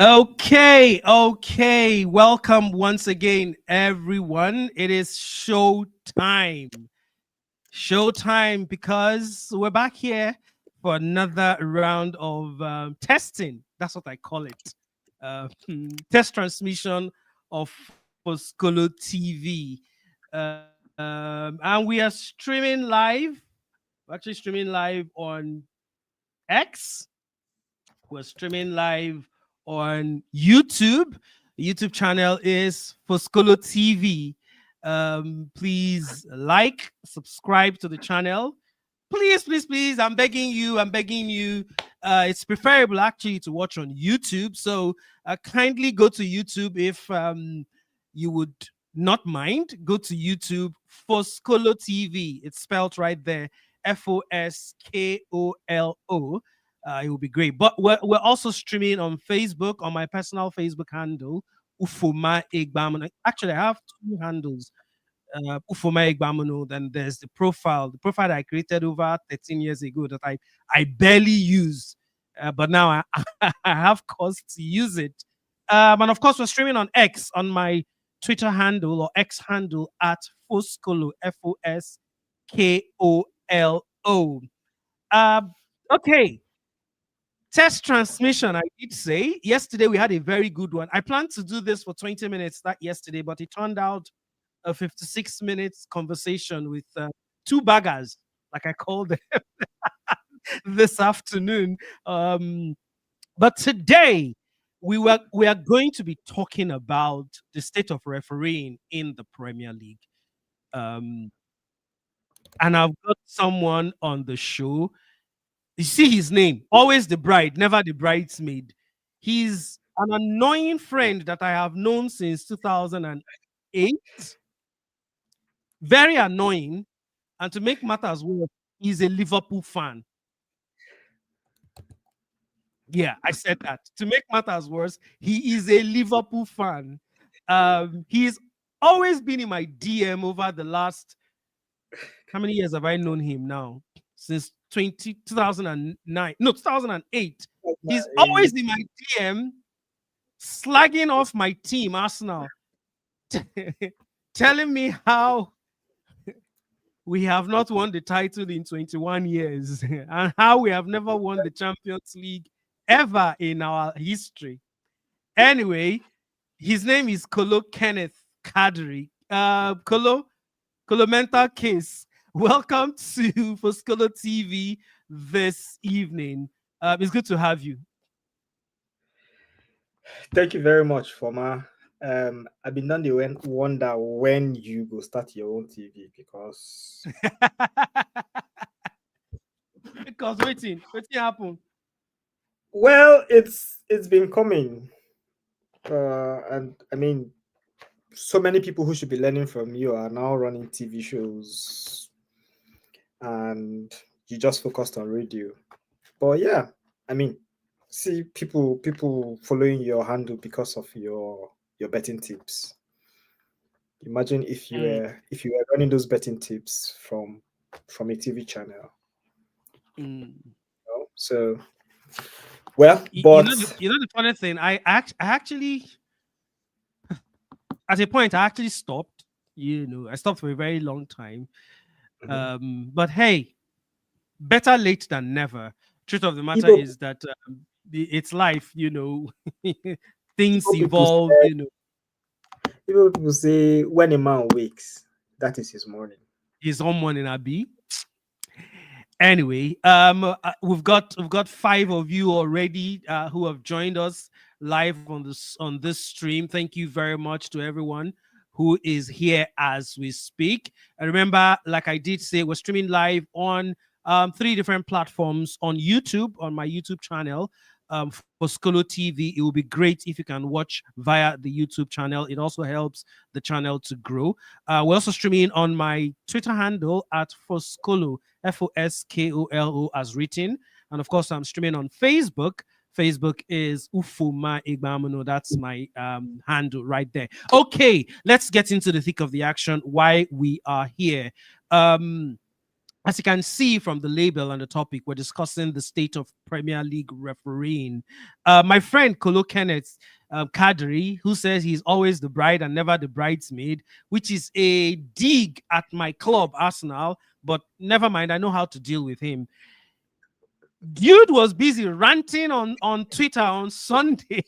Okay. Welcome once again, everyone. It is show time. Showtime because we're back here for another round of testing. That's what I call it. Test transmission of Foscolo TV. And we are streaming live. We're actually streaming live on X. We're streaming live on YouTube. The YouTube channel is Foscolo TV. Please like, subscribe to the channel. Please. I'm begging you. It's preferable actually to watch on YouTube. So kindly go to YouTube if you would not mind. Go to YouTube, Foscolo TV. It's spelled right there, Foskolo. It will be great. But we're also streaming on Facebook, on my personal Facebook handle, Ufoma Egbamono. Actually, I have two handles, Ufoma Egbamono. Then there's the profile that I created over 13 years ago that I barely use. But now I have cause to use it. And of course, we're streaming on X, on my Twitter handle or X handle at Foskolo, Foskolo. Okay. Test transmission, I did say. Yesterday, we had a very good one. I planned to do this for 20 minutes that yesterday, but it turned out a 56 minutes conversation with two baggers, like I called them this afternoon. But today, we are going to be talking about the state of refereeing in the Premier League. Um, and I've got someone on the show. You see his name, always the bride, never the bridesmaid. He's an annoying friend that I have known since 2008. Very annoying. And to make matters worse, he's a Liverpool fan. Yeah, I said that. To make matters worse, he is a Liverpool fan. He's always been in my DM over the last, how many years have I known him now? Since 2009, no, 2008. He's always in my DM slagging off my team, Arsenal, telling me how we have not won the title in 21 years and how we have never won the Champions League ever in our history. Anyway, his name is Kolo Keneth Kadiri. Kolo Mental Case. Welcome to Foscolo TV this evening. It's good to have you. Thank you very much, Foma. I've been done the wonder when you go start your own TV because waiting happen. Well, it's been coming, and I mean, so many people who should be learning from you are now running TV shows, and you just focused on radio. But yeah, I mean, see people following your handle because of your betting tips. Imagine if you were running those betting tips from a TV channel. So, well, but you know the funny thing, I actually at a point I actually stopped. I stopped for a very long time. But hey, better late than never. Truth of the matter is that it's life. Things evolve. People say when a man wakes, that is his morning. His own morning, Abi. Anyway, we've got 5 of you already who have joined us live on this stream. Thank you very much to everyone who is here as we speak. And remember, like I did say, we're streaming live on 3 different platforms: on YouTube, on my YouTube channel, Foscolo TV. It will be great if you can watch via the YouTube channel. It also helps the channel to grow. We're also streaming on my Twitter handle at Foscolo, Foskolo as written. And of course, I'm streaming on Facebook. Facebook is Ufoma Egbamono. That's my handle right there. Okay, let's get into the thick of the action. Why we are here. as you can see from the label and the topic, we're discussing the state of Premier League refereeing. My friend Kolo Keneth Kadiri, who says he's always the bride and never the bridesmaid, which is a dig at my club, Arsenal, but never mind, I know how to deal with him. Dude was busy ranting on Twitter on Sunday.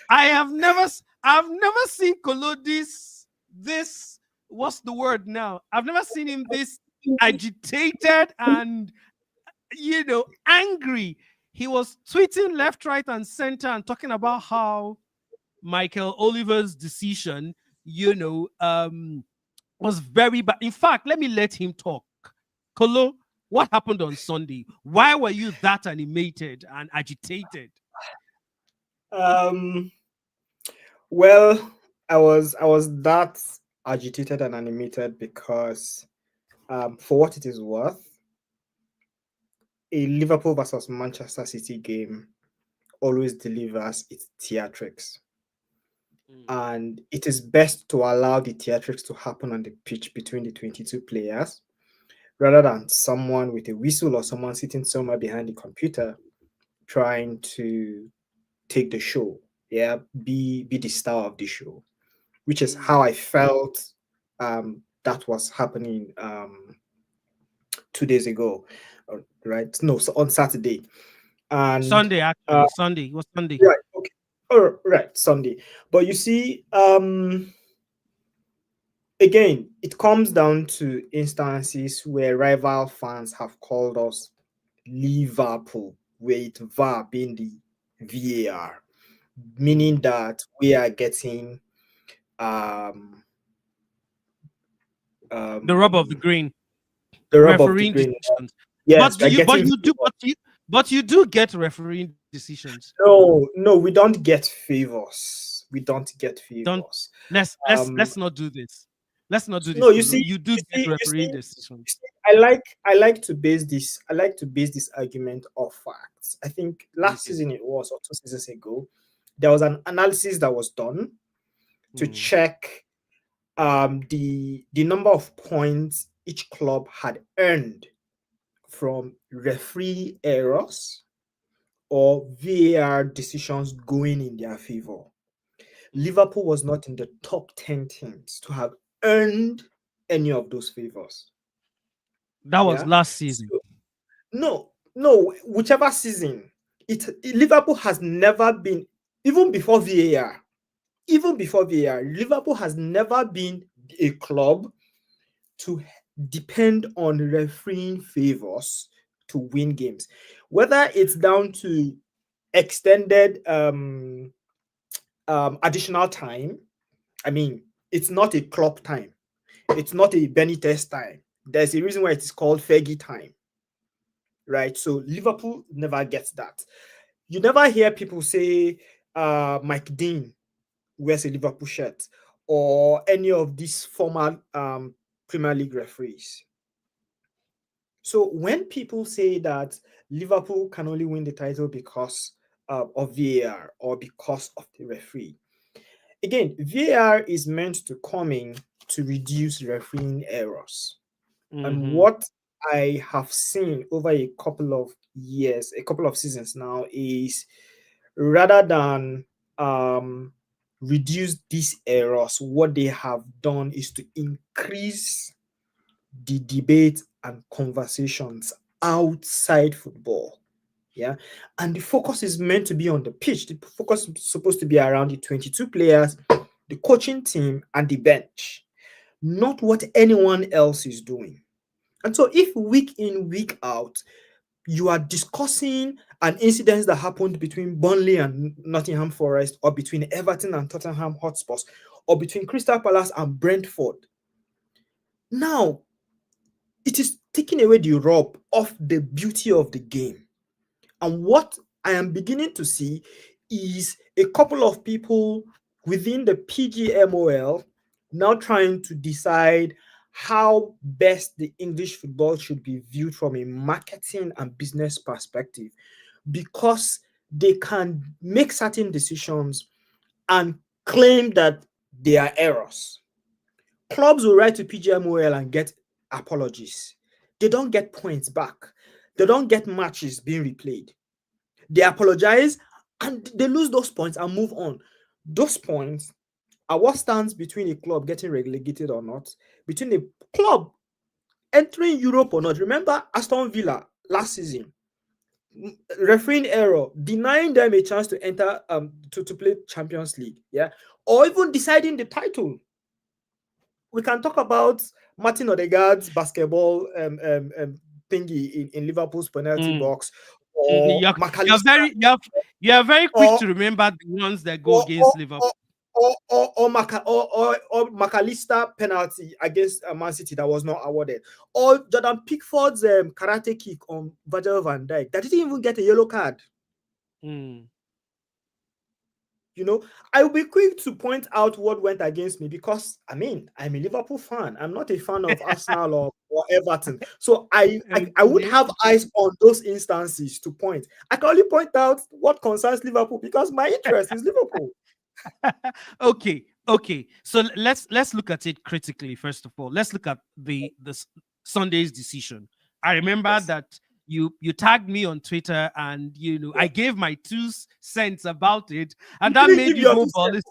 I've never seen Kolo this what's the word now? I've never seen him this agitated and angry. He was tweeting left, right, and center and talking about how Michael Oliver's decision, was very bad. In fact, let me let him talk. Kolo, what happened on Sunday? Why were you that animated and agitated? Um, well, I was that agitated and animated because, for what it is worth, a Liverpool versus Manchester City game always delivers its theatrics. And it is best to allow the theatrics to happen on the pitch between the 22 players rather than someone with a whistle or someone sitting somewhere behind the computer trying to take the show. Yeah, be the star of the show, which is how I felt that was happening 2 days ago, right? No, so on Saturday. And Sunday, actually. Sunday. It was Sunday. right, okay. Oh, right, Sunday. But you see, again, it comes down to instances where rival fans have called us Liverpool, with VAR being the VAR, meaning that we are getting um, The rub of the um, green. the rub of the Refereeing green. decisions. Yes, But we are getting. but you do get refereeing decisions. No, no, we don't get favors. We don't get Don't favors. let's let's Um, let's not do this. Let's not do no, this, you Kolo. see, You do you get see, you see, refereeing you decisions. see, I like to base this. I like to base this argument off facts. I think last Okay. season it was, or 2 seasons ago, there was an analysis that was done to Mm. check the number of points each club had earned from referee errors or VAR decisions going in their favor. Liverpool was not in the top 10 teams to have earned any of those favors. That was Yeah. last season. So, no, no, whichever season, Liverpool has never been, even before VAR, Liverpool has never been a club to depend on refereeing favors to win games. Whether it's down to extended additional time, I mean, it's not a Klopp time. It's not a Benitez time. There's a reason why it is called Fergie time, right? So Liverpool never gets that. You never hear people say Mike Dean wears a Liverpool shirt or any of these former Premier League referees. So when people say that Liverpool can only win the title because of VAR or because of the referee, again, VAR is meant to come in to reduce refereeing errors. And Mm-hmm. what I have seen over a couple of years, a couple of seasons now, is rather than reduce these errors, what they have done is to increase the debate and conversations outside football. Yeah. And the focus is meant to be on the pitch. The focus is supposed to be around the 22 players, the coaching team, and the bench, not what anyone else is doing. And so, if week in, week out, you are discussing an incident that happened between Burnley and Nottingham Forest, or between Everton and Tottenham Hotspurs, or between Crystal Palace and Brentford, now it is taking away the rub of the beauty of the game. And what I am beginning to see is a couple of people within the PGMOL now trying to decide how best the English football should be viewed from a marketing and business perspective, because they can make certain decisions and claim that they are errors. Clubs will write to PGMOL and get apologies. They don't get points back. They don't get matches being replayed. They apologize and they lose those points and move on. Those points are what stands between a club getting relegated or not, between a club entering Europe or not. Remember Aston Villa last season, refereeing error, denying them a chance to enter to play Champions League, yeah, or even deciding the title. We can talk about Martin Odegaard's basketball thingy in Liverpool's penalty box, or You're very you're very quick to remember the ones that go against Liverpool. Or McAllister penalty against Man City that was not awarded, or Jordan Pickford's karate kick on Virgil van Dijk that didn't even get a yellow card. You know, I will be quick to point out what went against me because I'm a Liverpool fan. I'm not a fan of Arsenal or Everton. So I would have eyes on those instances to point. I can only point out what concerns Liverpool because my interest is Liverpool. Okay. So let's look at it critically. First of all, let's look at the Sunday's decision. I remember that you tagged me on Twitter, and I gave my 2 cents about it, and that made you go ballistic.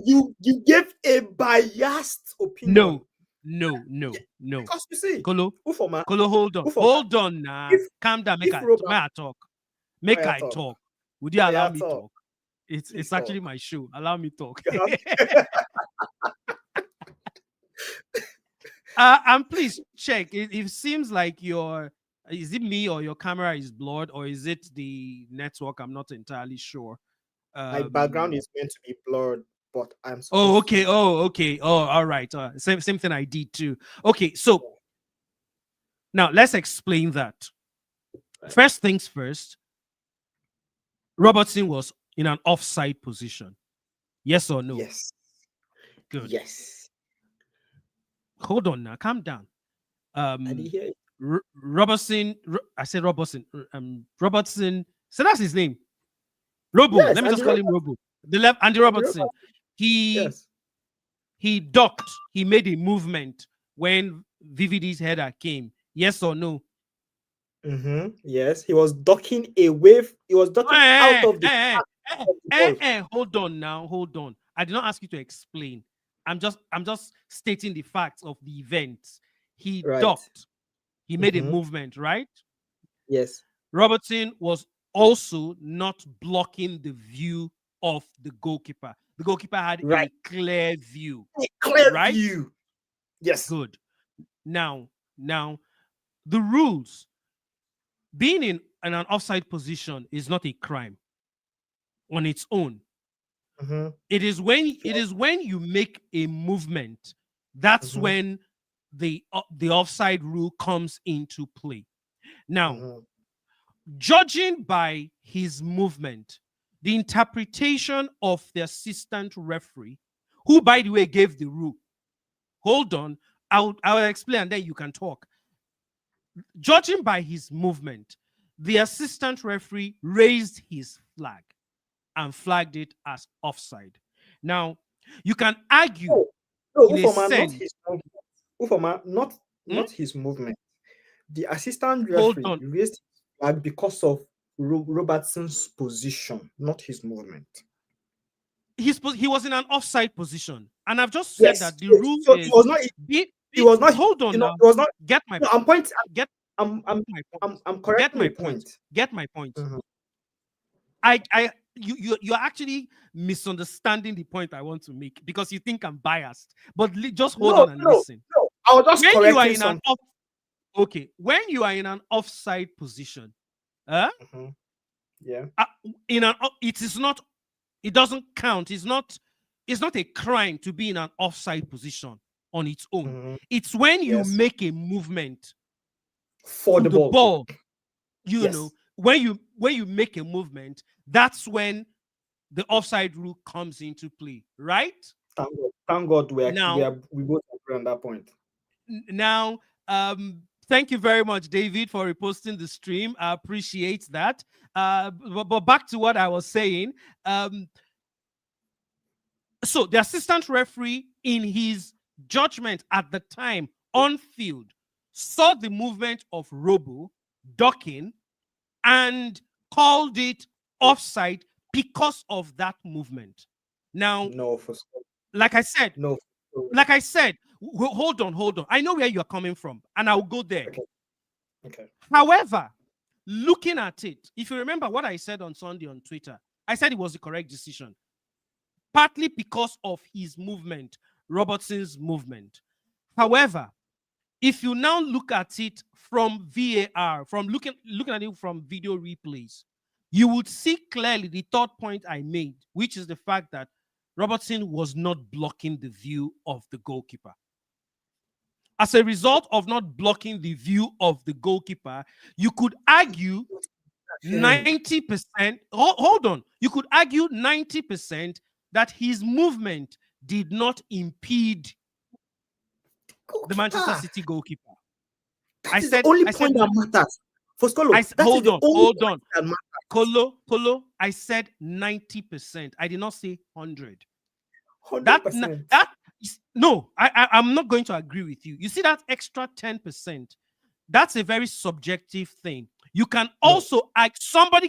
You gave a biased opinion. No. Because you see, Kolo, hold on now. Calm down. Make I talk. Would you allow me to talk? It's actually my show. Allow me to talk. And please check. It seems like is it me or your camera is blurred, or is it the network? I'm not entirely sure. My background is meant to be blurred, but I'm okay. All right. Same thing I did too. Okay, so now let's explain that. First things first, Robertson was in an offside position. Yes or no? Yes. Good. Yes. Hold on now. Calm down. I didn't hear it. Robertson. I said Robertson. Robertson. So that's his name. Robo. Yes, Let me just call him Robo. The left Andy Robertson. He ducked. He made a movement when VVD's header came. Yes or no? Yes, he was ducking away. He was ducking out of the. Hold on now. Hold on. I did not ask you to explain. I'm just stating the facts of the event. He ducked. He made a movement, right? Yes. Robertson was also not blocking the view of the goalkeeper. The goalkeeper had a clear view. A clear view. Yes. Good. Now, the rules. Being in an offside position is not a crime on its own. It is when you make a movement that's when the offside rule comes into play. Now, judging by his movement, the interpretation of the assistant referee, who by the way gave the rule. Hold on, I'll explain and then you can talk. Judging by his movement, the assistant referee raised his flag and flagged it as offside. Now, you can argue not his movement. The assistant referee raised his flag because of Robertson's position, not his movement. He was in an offside position, and I've just said that the rule is. He was not. Hold on now. He was not. Get my. No, I'm pointing. I'm correcting my point. Get my point. You're actually misunderstanding the point I want to make because you think I'm biased. But just hold on and listen. No, I was just correcting something. Okay, when you are in an offside position, it doesn't count. It's not a crime to be in an offside position on its own. It's when you make a movement for the ball. You know, when you make a movement, that's when the offside rule comes into play, right? Thank God we both agree on that point. Now, thank you very much, David, for reposting the stream. I appreciate that. But back to what I was saying. So the assistant referee in his judgment at the time on field, saw the movement of Robo ducking and called it offside because of that movement. Now, No, for like I said, no. hold on. I know where you're coming from, and I'll go there. Okay. Okay. However, looking at it, if you remember what I said on Sunday on Twitter, I said it was the correct decision, partly because of his movement, Robertson's movement. However, if you now look at it from VAR, from looking at it from video replays, you would see clearly the third point I made, which is the fact that Robertson was not blocking the view of the goalkeeper. As a result of not blocking the view of the goalkeeper, you could argue 90%. Hold on. You could argue 90% that his movement did not impede the Manchester City goalkeeper. That is the only point that matters. For Kolo, hold on. Kolo, I said 90%. I did not say 100. 100%. No, I'm not going to agree with you. You see that extra 10%? That's a very subjective thing. You can also somebody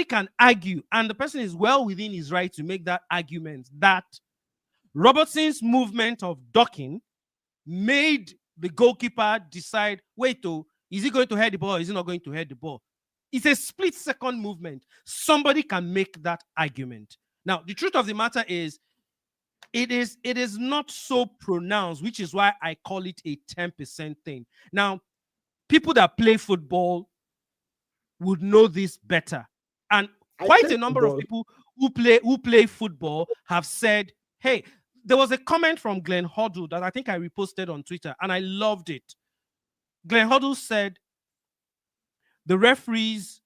can argue, and the person is well within his right to make that argument that Robertson's movement of ducking made the goalkeeper decide, wait, is he going to head the ball or is he not going to head the ball? It's a split-second movement. Somebody can make that argument. Now, the truth of the matter is, it is not so pronounced, which is why I call it a 10% thing. Now, people that play football would know this better. And quite a number of people who play football have said, hey, there was a comment from Glenn Hoddle that I think I reposted on Twitter, and I loved it. Glenn Hoddle said, the referees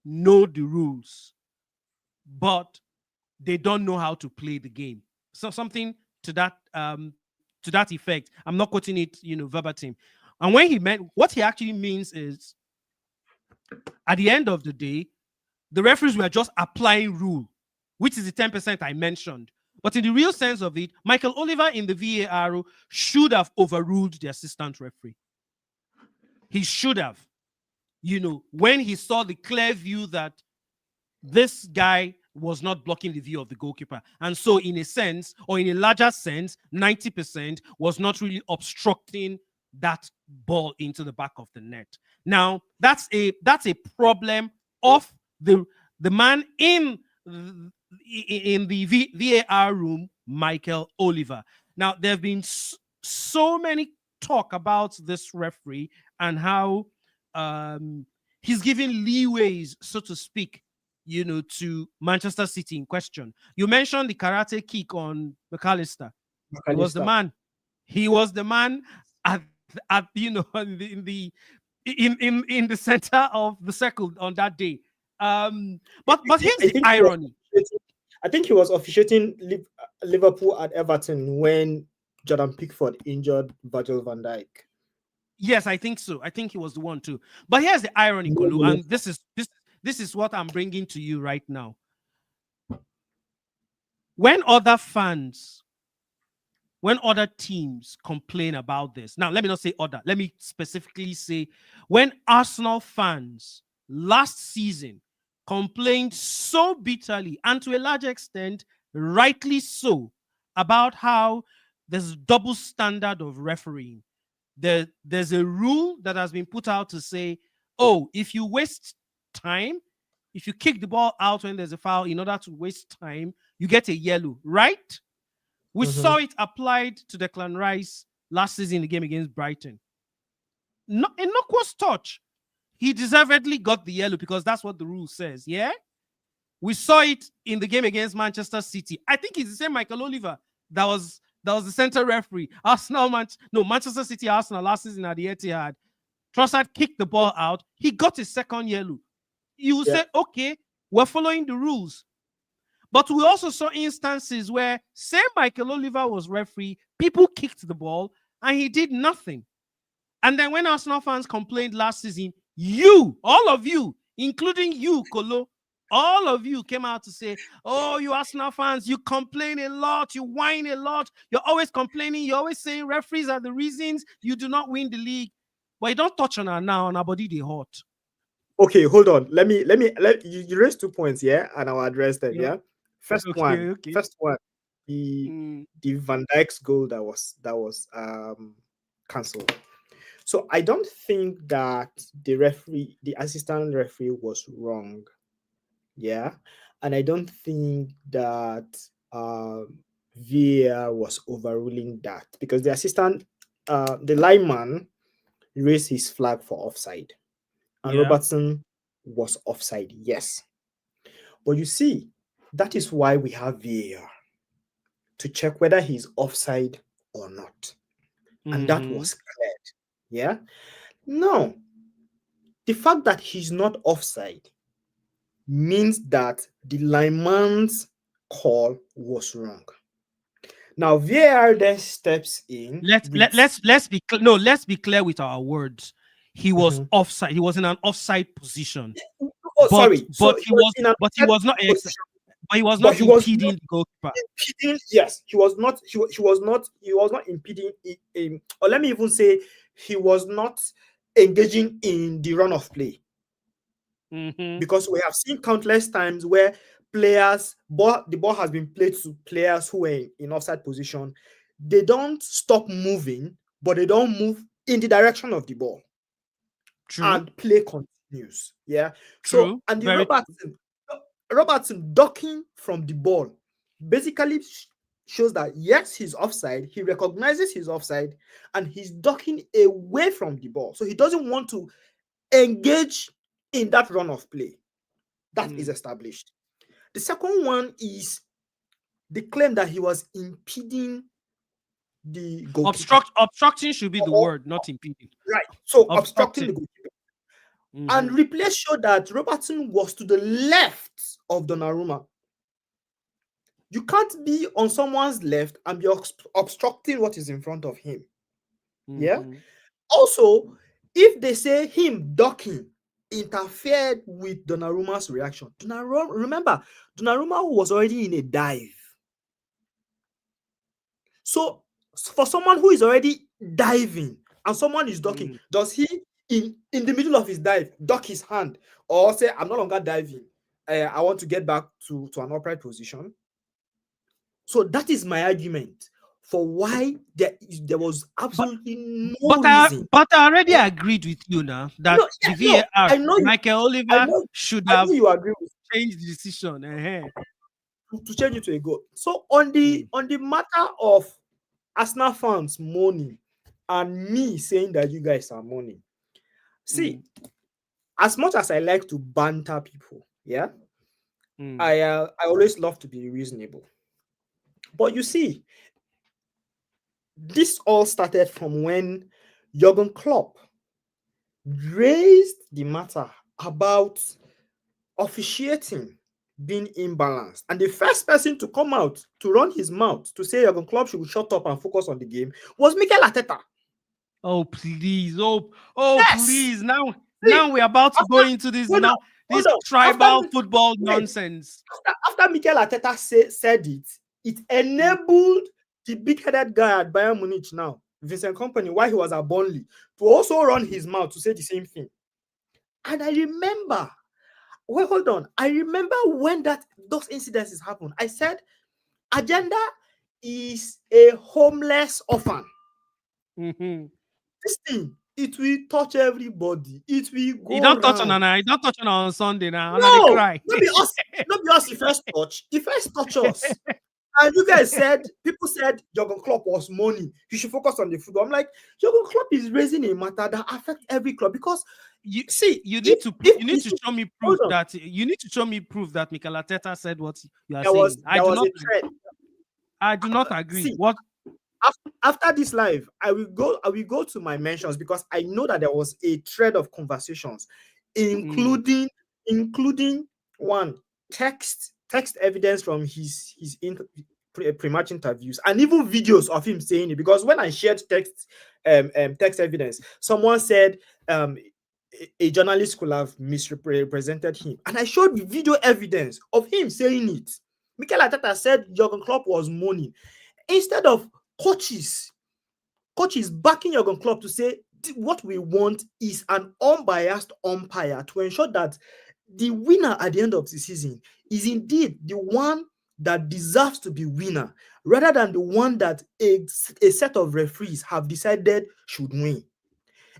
know the rules, but they don't know how to play the game. So something to that effect. I'm not quoting it, verbatim. And when he meant, what he actually means is, at the end of the day, the referees were just applying rule, which is the 10% I mentioned. But in the real sense of it, Michael Oliver in the VAR should have overruled the assistant referee. He should have, when he saw the clear view that this guy was not blocking the view of the goalkeeper. And so in a sense, or in a larger sense, 90% was not really obstructing that ball into the back of the net. Now, that's a problem of the man in the VAR room, Michael Oliver. Now, there have been so many talk about this referee and how he's giving leeways, so to speak, to Manchester City in question. You mentioned the karate kick on McAllister. He was the man. He was the man at in the center of the circle on that day. But here's the irony. I think he was officiating Liverpool at Everton when Jordan Pickford injured Virgil van Dijk. Yes, I think so. I think he was the one too. But here's the irony, Kolo, and this is what I'm bringing to you right now. When other teams complain about this, now let me not say other, let me specifically say when Arsenal fans last season complained so bitterly and to a large extent, rightly so, about how there's a double standard of refereeing. There's a rule that has been put out to say, if you waste time, if you kick the ball out when there's a foul in order to waste time, you get a yellow, right? We saw it applied to Declan Rice last season in the game against Brighton. A knock-was touch. He deservedly got the yellow because that's what the rule says, yeah? We saw it in the game against Manchester City. I think it's the same Michael Oliver that was the center referee. Manchester City Arsenal last season at the Etihad. Trossard kicked the ball out. He got his second yellow. You say, okay, we're following the rules. But we also saw instances where same Michael Oliver was referee, people kicked the ball, and he did nothing. And then when Arsenal fans complained last season, all of you, including you, Kolo, All of you came out to say, "Oh, you Arsenal fans, you complain a lot, you whine a lot, you're always complaining, you're always saying referees are the reasons you do not win the league." But you don't touch on her now, on our body they hot. Okay, hold on. Let you raise 2 points, yeah, and I'll address them. Yeah. Yeah. First Okay, one, okay. first one, the Mm, the Van Dijk's goal that was cancelled. So I don't think that the assistant referee was wrong. Yeah. And I don't think that VAR was overruling that because the lineman raised his flag for offside and yeah. Robertson was offside, yes. But you see, that is why we have VAR to check whether he's offside or not. And that Mm-hmm. was cleared. Yeah. No, the fact that he's not offside means that the lineman's call was wrong. Now VAR then steps in Let's let, with let's be no, let's be clear with our words. He was Mhm. offside. He was in an offside position, Oh, sorry. So he was in an but he offside was not position, but he was but not he was not impeding the goalkeeper. impeding. Yes, he was not impeding or let me even say he was not engaging in the run of play Mm-hmm. because we have seen countless times where the ball has been played to players who were in offside position. They don't stop moving, but they don't move in the direction of the ball True, and play continues. Yeah. So true, and the very true. Robertson ducking from the ball basically shows that yes, he's offside. He recognizes he's offside and he's ducking away from the ball. So he doesn't want to engage in that run of play. That is Mm. established. The second one is the claim that he was impeding the goalkeeper. Obstructing should be the Or- word, not impeding. Right. So obstructing Obstructing. the goalkeeper. And Mm-hmm. replay showed that Robertson was to the left of Donnarumma. You can't be on someone's left and be obstructing what is in front of him. Yeah. Mm-hmm. Also, if they say him ducking interfered with Donnarumma's reaction, remember, Donnarumma was already in a dive. So, for someone who is already diving and someone is ducking, Mm. does he in the middle of his dive duck his hand or say, "I'm no longer diving. I want to get back to an upright position"? So that is my argument for why there was But absolutely no reason. I already agreed with you now that No, the yeah, no, VAR, Michael I Oliver know, should I have know you agree with changed the decision. to change it to a goal. So on the matter of Arsenal fans moaning and me saying that you guys are moaning, see, Mm, as much as I like to banter people, yeah, mm, I always love to be reasonable. But you see, this all started from when Jurgen Klopp raised the matter about officiating being imbalanced. And the first person to come out to run his mouth to say Jurgen Klopp should shut up and focus on the game was Mikel Arteta. oh please, oh Yes. please. Now See, we're about to go after into hold on, this hold on. tribal football Wait, nonsense. after Mikel Arteta said it Mm, enabled the big-headed guy at Bayern Munich now, Vincent Kompany, while he was at Burnley, to also run his mouth to say the same thing. And I remember, well, hold on. I remember when those incidences happened. I said, Agenda is a homeless orphan. mhm. This thing, it will touch everybody. It will You go don't touch on round. Anna. You don't touch on Sunday now. And they No, cry. not be us. Not be us. The first touch. The first touch us. And you guys said, people said Jurgen Klopp was moaning. You should focus on the football. I'm like, Jurgen Klopp is raising a matter that affects every club because, you see, you need if to if you need you to see, show me proof hold on, that you need to show me proof that Mikel Arteta said what you are there was saying. there was a thread. I do not agree. See, What? after this live, I will go to my mentions because I know that there was a thread of conversations, Mm, including one text evidence from his pre-match interviews and even videos of him saying it. Because when I shared text evidence, someone said um a journalist could have misrepresented him. And I showed video evidence of him saying it. Mikel Arteta said Jurgen Klopp was moaning. Instead of coaches backing Jurgen Klopp to say what we want is an unbiased umpire to ensure that the winner at the end of the season is indeed the one that deserves to be winner, rather than the one that a set of referees have decided should win.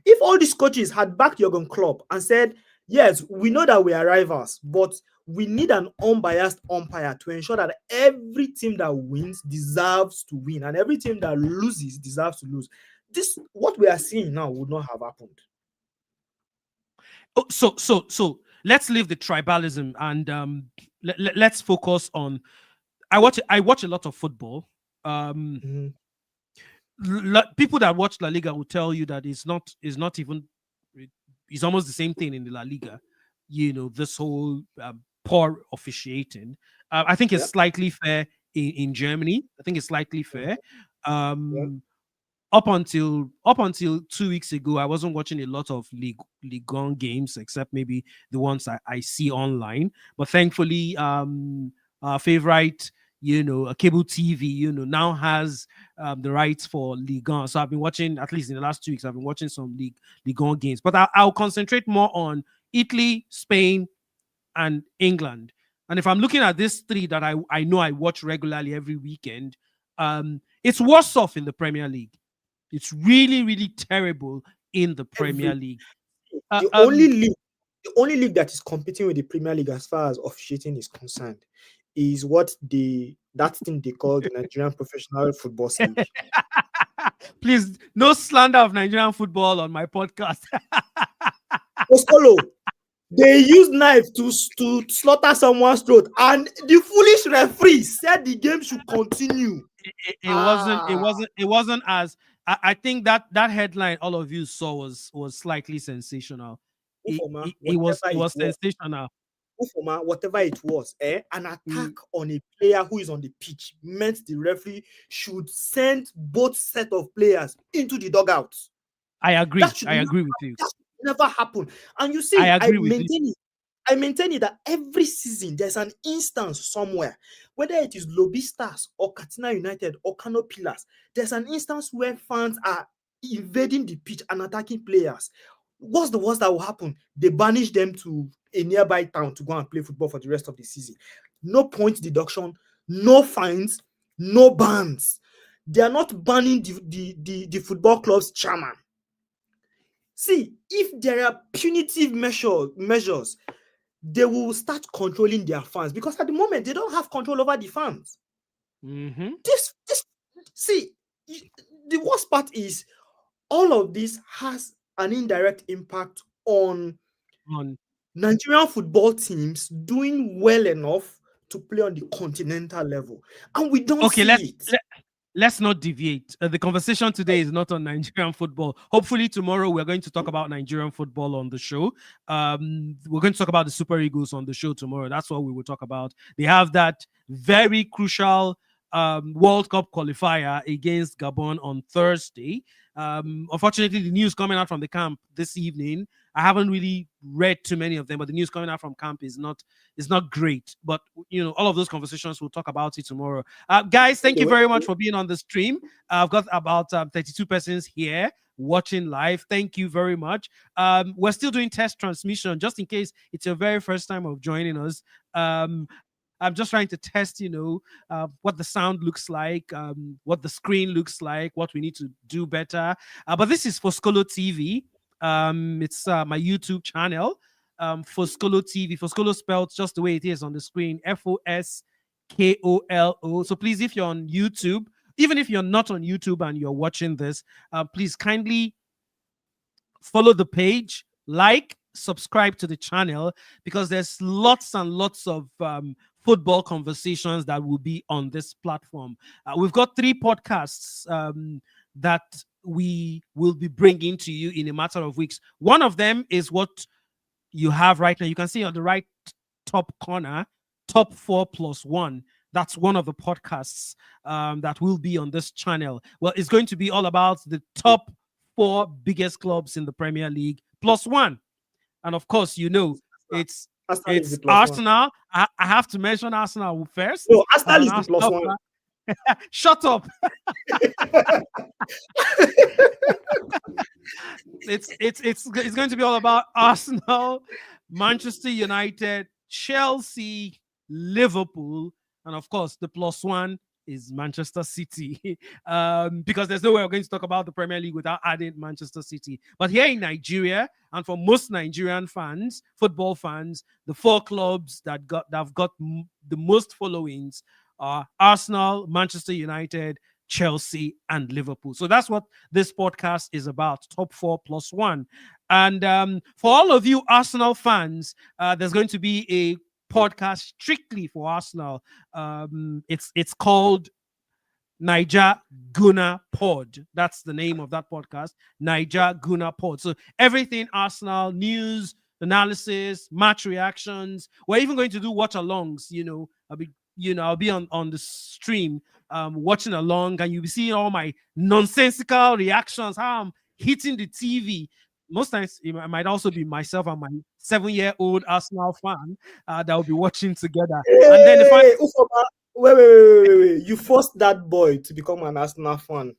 If all these coaches had backed Jurgen Klopp and said, yes, we know that we are rivals, but we need an unbiased umpire to ensure that every team that wins deserves to win and every team that loses deserves to lose, this, what we are seeing now, would not have happened. Oh, so let's leave the tribalism and let's focus on. I watch a lot of football. People that watch La Liga will tell you that it's not even, it's almost the same thing in the La Liga. You know, this whole poor officiating. I think it's slightly fair in Germany. I think it's slightly fair. Up until 2 weeks ago, I wasn't watching a lot of Ligue 1 games, except maybe the ones I see online. But thankfully, our favorite, a cable TV, now has the rights for Ligue 1. So I've been watching, at least in the last 2 weeks, I've been watching some Ligue 1 games. But I'll concentrate more on Italy, Spain, and England. And if I'm looking at these three that I know I watch regularly every weekend, it's worse off in the Premier League. It's really, really terrible in the Premier League. The only league that is competing with the Premier League as far as officiating is concerned is that thing they call the Nigerian Professional Football League. Please, no slander of Nigerian football on my podcast. Kolo, they used knife to slaughter someone's throat, and the foolish referee said the game should continue. It wasn't as I think that headline all of you saw was slightly sensational. It was sensational. Whatever it was, an attack on a player who is on the pitch meant the referee should send both set of players into the dugout. I agree. I agree with you. That should never happen. And you see, I maintain it that every season there's an instance somewhere, whether it is Lobby Stars or Katsina United or Kano Pillars, there's an instance where fans are invading the pitch and attacking players. What's the worst that will happen? They banish them to a nearby town to go and play football for the rest of the season. No point deduction, no fines, no bans. They are not banning the football club's chairman. See, if there are punitive measures, they will start controlling their fans, because at the moment they don't have control over the fans. See, the worst part is all of this has an indirect impact on Nigerian football teams doing well enough to play on the continental level, and we don't see it. Let's not deviate. The conversation today is not on Nigerian football. Hopefully tomorrow we're going to talk about Nigerian football on the show. We're going to talk about the Super Eagles on the show tomorrow. That's what we will talk about. They have that very crucial World Cup qualifier against Gabon on Thursday. Unfortunately, the news coming out from the camp this evening, I haven't really read too many of them, but the news coming out from camp is not great. But all of those conversations, we'll talk about it tomorrow. Guys, thank you very much for being on the stream. I've got about 32 persons here watching live. Thank you very much. We're still doing test transmission, just in case it's your very first time of joining us. I'm just trying to test, what the sound looks like, what the screen looks like, what we need to do better. But this is Foskolo TV. It's my YouTube channel, Foskolo TV. Foskolo spelled just the way it is on the screen, Foskolo. So please, if you're on YouTube, even if you're not on YouTube and you're watching this, please kindly follow the page, like, subscribe to the channel, because there's lots and lots of football conversations that will be on this platform. We've got 3 podcasts that we will be bringing to you in a matter of weeks. One of them is what you have right now. You can see on the right top corner, Top 4 Plus 1. That's one of the podcasts that will be on this channel. Well, it's going to be all about the top 4 biggest clubs in the Premier League plus 1. and of course, it's Arsenal is the it's plus one. Arsenal. I have to mention Arsenal first No, as Arsenal an is the plus Arsenal one. fan. Shut up. It's going to be all about Arsenal, Manchester United, Chelsea, Liverpool, and of course the plus one is Manchester City. Because there's no way we're going to talk about the Premier League without adding Manchester City. But here in Nigeria, and for most Nigerian fans, football fans, the four clubs that have got the most followings are Arsenal, Manchester United, Chelsea, and Liverpool. So that's what this podcast is about, top four plus one. And for all of you Arsenal fans, there's going to be a podcast strictly for Arsenal. It's called Niger Guna Pod. That's the name of that podcast, Niger Guna Pod. So everything Arsenal news, analysis, match reactions. We're even going to do watch alongs. I'll be on the stream watching along, and you'll be seeing all my nonsensical reactions, how I'm hitting the TV. Most times it might also be myself and my 7-year-old Arsenal fan that will be watching together. And then the final. Hey, Ufoma, wait. You forced that boy to become an Arsenal fan.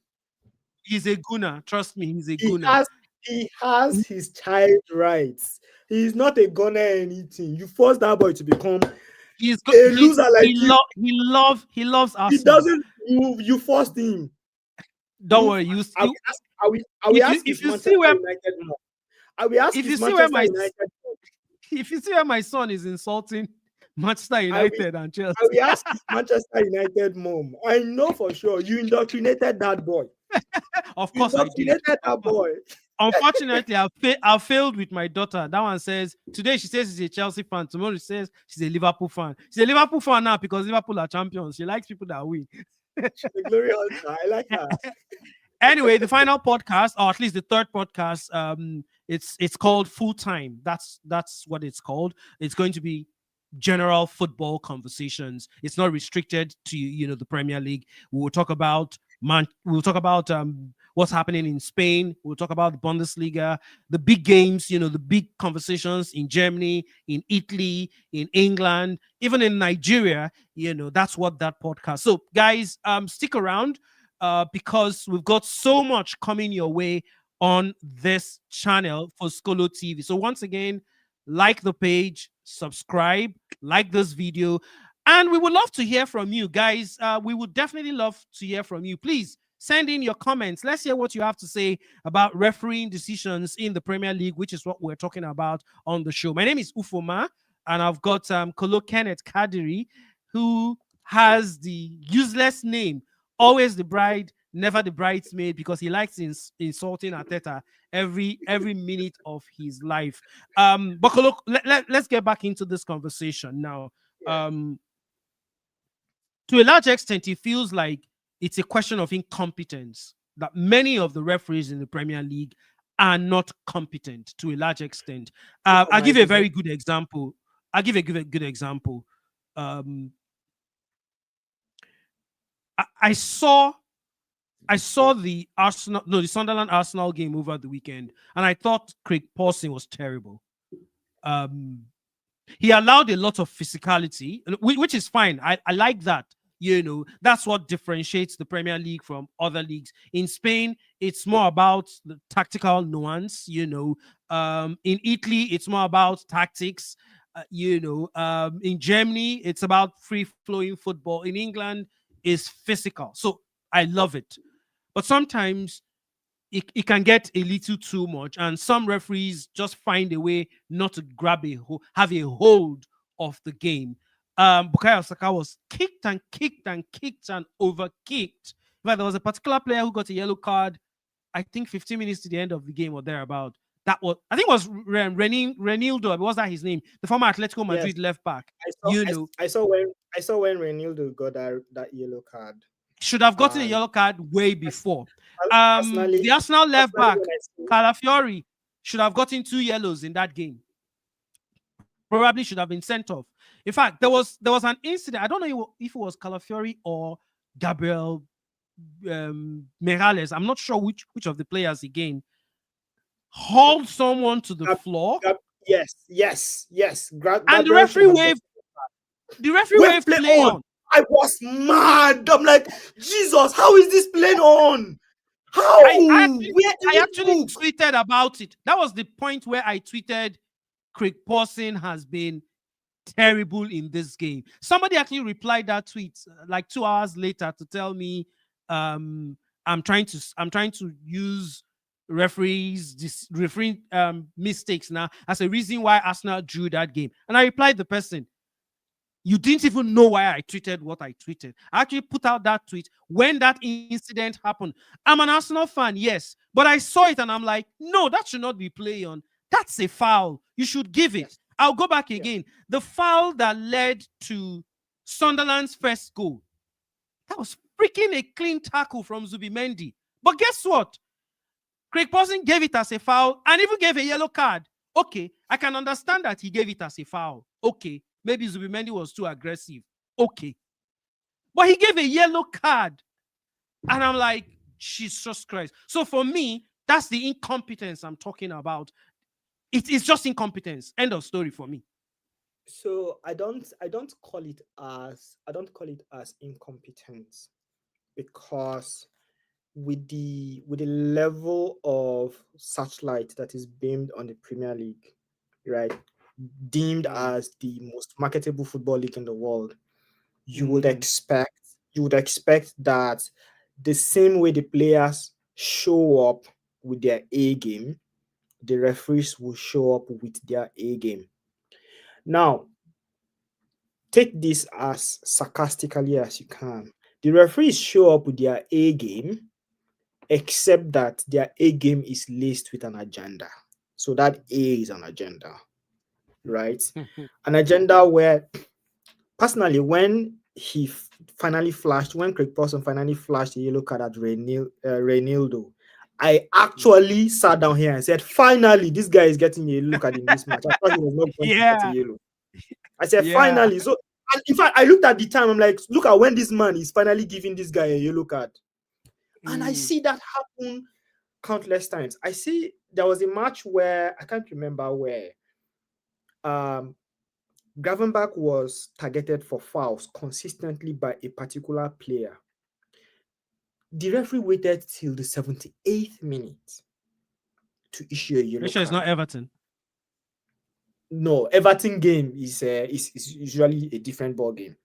He's a gunner. Trust me, he's a He gunner. has his child rights. He's not a gunner or anything. You forced that boy to become a loser like you. He loves Arsenal. He doesn't. You forced him. Don't worry. Are we ask if you see where United more? Are we ask if you see where my United more? If you see where my son is insulting Manchester United and Chelsea, I will ask if Manchester United mom. I know for sure you indoctrinated that boy. Of course, I did. That boy. Unfortunately, I failed with my daughter. That one says today she says she's a Chelsea fan. Tomorrow she says she's a Liverpool fan. She's a Liverpool fan now because Liverpool are champions. She likes people that win. The glory hunter. I like her. Anyway, the final podcast, or at least the third podcast, it's called Full Time. That's what it's called. It's going to be general football conversations. It's not restricted to the Premier League. We'll talk about what's happening in Spain. We'll talk about the Bundesliga, the big games, the big conversations in Germany, in Italy, in England, even in Nigeria. That's what that podcast. So guys, stick around because we've got so much coming your way on this channel for Skolo TV. So once again, like the page, subscribe, like this video, and we would love to hear from you guys. We would definitely love to hear from you. Please send in your comments. Let's hear what you have to say about refereeing decisions in the Premier League, which is what we're talking about on the show. My name is Ufoma, and I've got Kolo Keneth Kadiri, who has the useless name, always the bride, never the bridesmaid, because he likes insulting Arteta every minute of his life. But look, let's get back into this conversation now. To a large extent, it feels like it's a question of incompetence, that many of the referees in the Premier League are not competent to a large extent. I'll give a very good example. Good example. I saw the Sunderland Arsenal game over the weekend, and I thought Craig Pawson was terrible. He allowed a lot of physicality, which is fine. I like that. That's what differentiates the Premier League from other leagues. In Spain, it's more about the tactical nuance. In Italy, it's more about tactics. In Germany, it's about free-flowing football. In England, is physical. So I love it. But sometimes it can get a little too much, and some referees just find a way not to have a hold of the game. Bukayo Saka was kicked and overkicked. In fact, there was a particular player who got a yellow card, I think 15 minutes to the end of the game or thereabout. I think it was Renildo. Was that his name? The former Atletico Madrid left back. I saw when Renildo got that yellow card. Should have gotten a yellow card way before. The Arsenal left back, Calafiori, should have gotten 2 yellows in that game. Probably should have been sent off. In fact, there was an incident. I don't know if it was Calafiori or Gabriel Morales. I'm not sure which of the players again hauled someone to the floor. Yes. And Gabriel should have just the referee wave waved play play on. on. I was mad. I'm like, Jesus, how is this playing on? How? Where did I it actually book? tweeted about it. That was the point where I tweeted Craig Pawson has been terrible in this game. Somebody actually replied that tweet like 2 hours later to tell me I'm trying to use referee mistakes now as a reason why Arsenal drew that game. And I replied the person, you didn't even know why I tweeted what I tweeted. I actually put out that tweet when that incident happened. I'm an Arsenal fan, yes, but I saw it and I'm like, no, that should not be play on. That's a foul. You should give it. Yes. I'll go back Yeah. again. The foul that led to Sunderland's first goal, that was freaking a clean tackle from Zubimendi. But guess what? Craig Pawson gave it as a foul and even gave a yellow card. Okay, I can understand that he gave it as a foul. Okay, maybe Zubimendi was too aggressive. Okay. But he gave a yellow card. And I'm like, Jesus Christ. So for me, that's the incompetence I'm talking about. It is just incompetence. End of story for me. So I don't call it as incompetence, because with the level of searchlight that is beamed on the Premier League, right, deemed Mm, as the most marketable football league in the world, you would mm. expect you would expect that the same way the players show up with their A game, the referees will show up with their A game. Now, take this as sarcastically as you can. The referees show up with their A game, except that their A game is laced with an agenda. So that A is an agenda, right? An agenda where, personally, when finally flashed, when Craig Pawson finally flashed the yellow card at Reynildo, I actually sat down here and said, finally, this guy is getting a yellow card in this match. I thought he was not going to get a Yeah, yellow. I said, yeah. finally. So, and in fact, I looked at the time. I'm like, look at when this man is finally giving this guy a yellow card. And I Mm. see that happen countless times. I see there was a match where I can't remember where um Gravenberch was targeted for fouls consistently by a particular player. The referee waited till the 78th minute to issue a Make yellow sure it's not card. Everton. No, Everton game is usually a different ball game.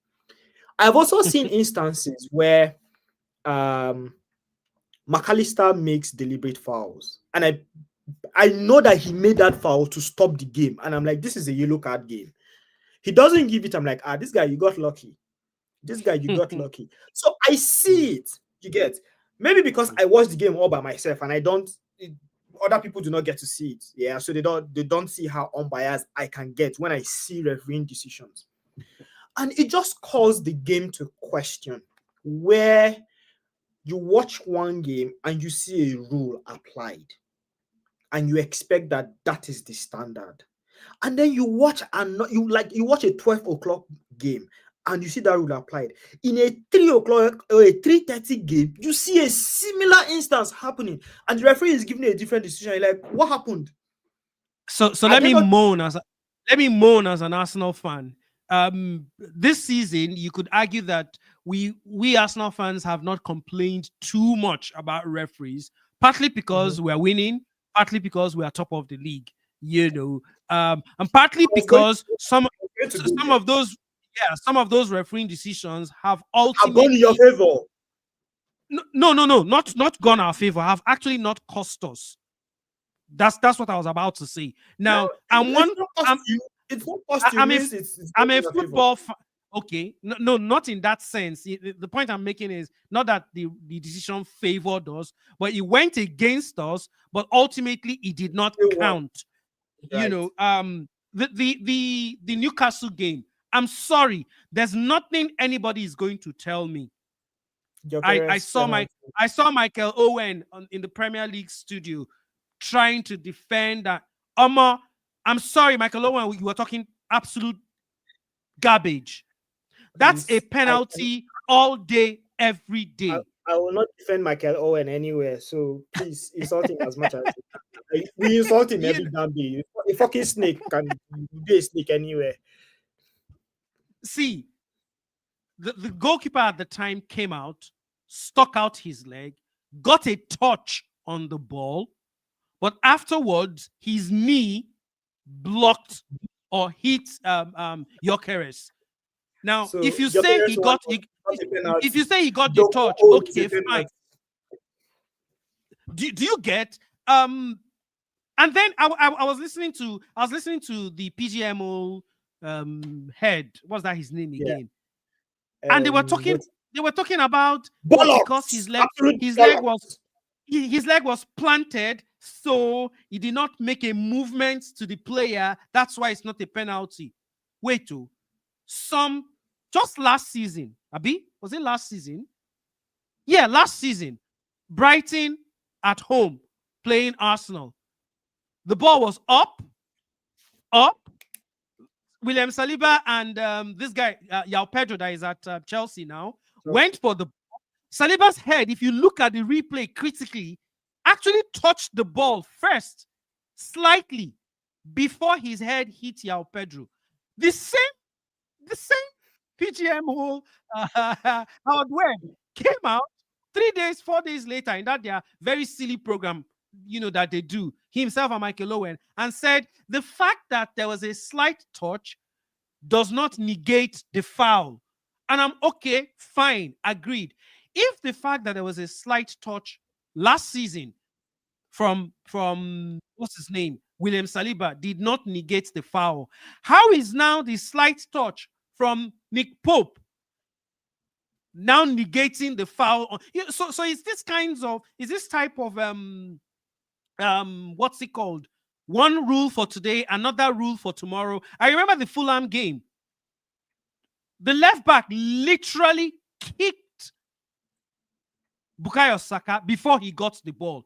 I've also seen instances where um McAllister makes deliberate fouls, and I know that he made that foul to stop the game, and I'm like, this is a yellow card game. He doesn't give it. I'm like, this guy, you got lucky. This guy, you got lucky. So I see it. You get, maybe because I watch the game all by myself, and other people do not get to see it. Yeah, so they don't see how unbiased I can get when I see refereeing decisions, and it just calls the game to question where you watch one game and you see a rule applied and you expect that that is the standard, and then you watch you watch a 12 o'clock game and you see that rule applied in a 3 o'clock or a 3:30 game, you see a similar instance happening and the referee is giving a different decision. You're like, what happened? So Are let they me not? moan as an Arsenal fan. This season, you could argue that we Arsenal fans have not complained too much about referees, partly Mhm. because we're winning, partly because we are top of the league, and partly I was going because to go some there. of those some of those refereeing decisions have Have gone in your ultimately favor. no, not gone our favor, have actually not cost us. That's what I was about to say. No, Now, it's not cost you. It's not cost you I'm a means it's I'm going in a your favor. football fan. Okay, no, not in that sense. The point I'm making is not that the decision favored us, but it went against us. But ultimately, it did not They won, count. right? The Newcastle game. I'm sorry. There's nothing anybody is going to tell me. I Gyökeres saw penalty. Michael Owen in the Premier League studio trying to defend that. Omar, I'm sorry, Michael Owen, you were talking absolute garbage. That's a Please, penalty all day, every I, day. I will not defend Michael Owen anywhere. So please insult him as much as you can. We insult him You every know, damn day. A fucking snake can be a snake anywhere. see, the goalkeeper at the time came out, stuck out his leg, got a touch on the ball, but afterwards his knee blocked or hit Jokeres. Now, So if you your say parents he got want a if you penalty. say he got the Dogo touch, owns a okay, fine. penalty. Do you get and then I was listening to the PGMO head. What's that his name Yeah. again? And But they were talking about, oh, because bollocks, absolute his leg was bollocks. his leg was planted, so he did not make a movement to the player. That's why it's not a penalty. Wait, to some just last season, Abi, was it last season? Yeah, last season, Brighton at home playing Arsenal. The ball was up. William Saliba and this guy, Yao Pedro, that is at Chelsea now, So went for the Saliba's head. If you look at the replay critically, actually touched the ball first, slightly, before his head hit Yao Pedro. The same PGM who Howard Webb came out 3 days, 4 days later in that their very silly program, that they do, himself and Michael Owen, and said the fact that there was a slight touch does not negate the foul. And I'm okay, fine, agreed. If the fact that there was a slight touch last season from what's his name, William Saliba, did not negate the foul, how is now the slight touch from Nick Pope now negating the foul? So is this type of what's it called? One rule for today, another rule for tomorrow. I remember the Fulham game. The left back literally kicked Bukayo Saka before he got the ball.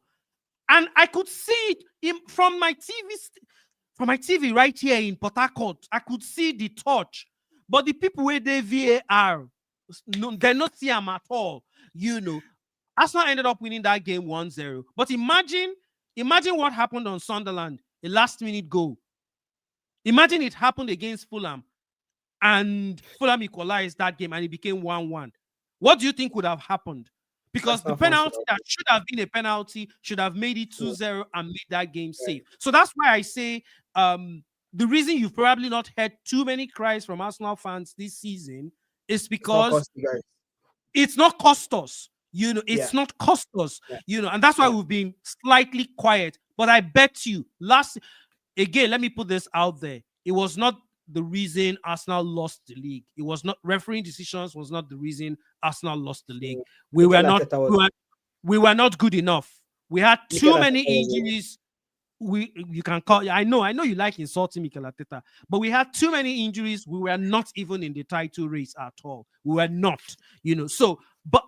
And I could see it from my TV right here in Port Harcourt. I could see the touch. But the people where they VAR, no, they not see him at all. Arsenal ended up winning that game 1-0. But imagine what happened on Sunderland, a last-minute goal. Imagine it happened against Fulham, and Fulham equalized that game, and it became 1-1. What do you think would have happened? Because the Arsenal fans should penalty that should have been a penalty should have made it have 2-0 and made that game safe. So that's why I say the reason you've probably not heard too many cries from Arsenal fans this season is it's not because cost you guys. it's not cost us. Yeah. It's not cost us. Yeah. And that's why Yeah. we've been slightly quiet. But I bet you, again, let me put this out there. It was not the reason Arsenal lost the league. It was not refereeing decisions was not the reason Arsenal lost the league. We were Mikel not Arteta was- we were not good enough. We had Mikel too Arteta many was- injuries. You can call. I know you like insulting Mikel Arteta, but we had too many injuries. We were not even in the title race at all. We were not, So, but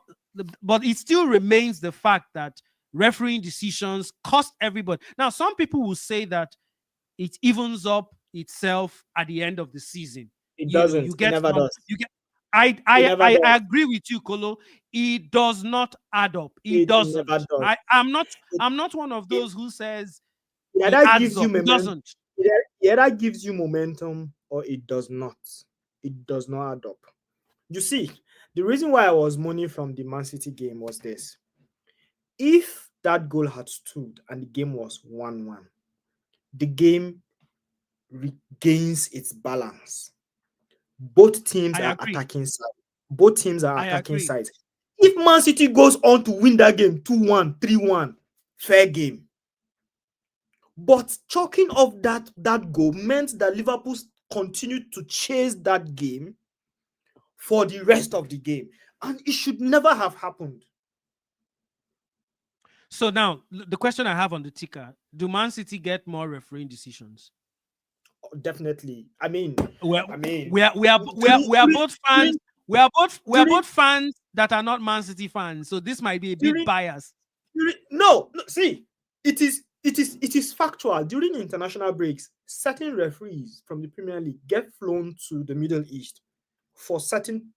it still remains the fact that refereeing decisions cost everybody. Now, some people will say that it evens up itself at the end of the season. It doesn't. You It get never does. you get. It never I does. agree with you, Kolo. It does not add up. It It doesn't. never does. I'm not one of those who says Yeah, it that adds gives you up. It momentum. doesn't. Yeah, that gives you momentum, or it does not. It does not add up. You see, the reason why I was mourning from the Man City game was this. If that goal had stood and the game was 1-1, the game regains its balance. Both teams I are agree. attacking sides. Both teams are I attacking agree. sides. If Man City goes on to win that game 2-1, 3-1, fair game. But chalking off that goal meant that Liverpool continued to chase that game for the rest of the game. And it should never have happened. So now the question I have on the ticker: do Man City get more refereeing decisions? Definitely. I mean, We during- are both fans. We are during- both fans that are not Man City fans. So this might be a bit during- biased. No, see, it is factual. During international breaks, certain referees from the Premier League get flown to the Middle East for certain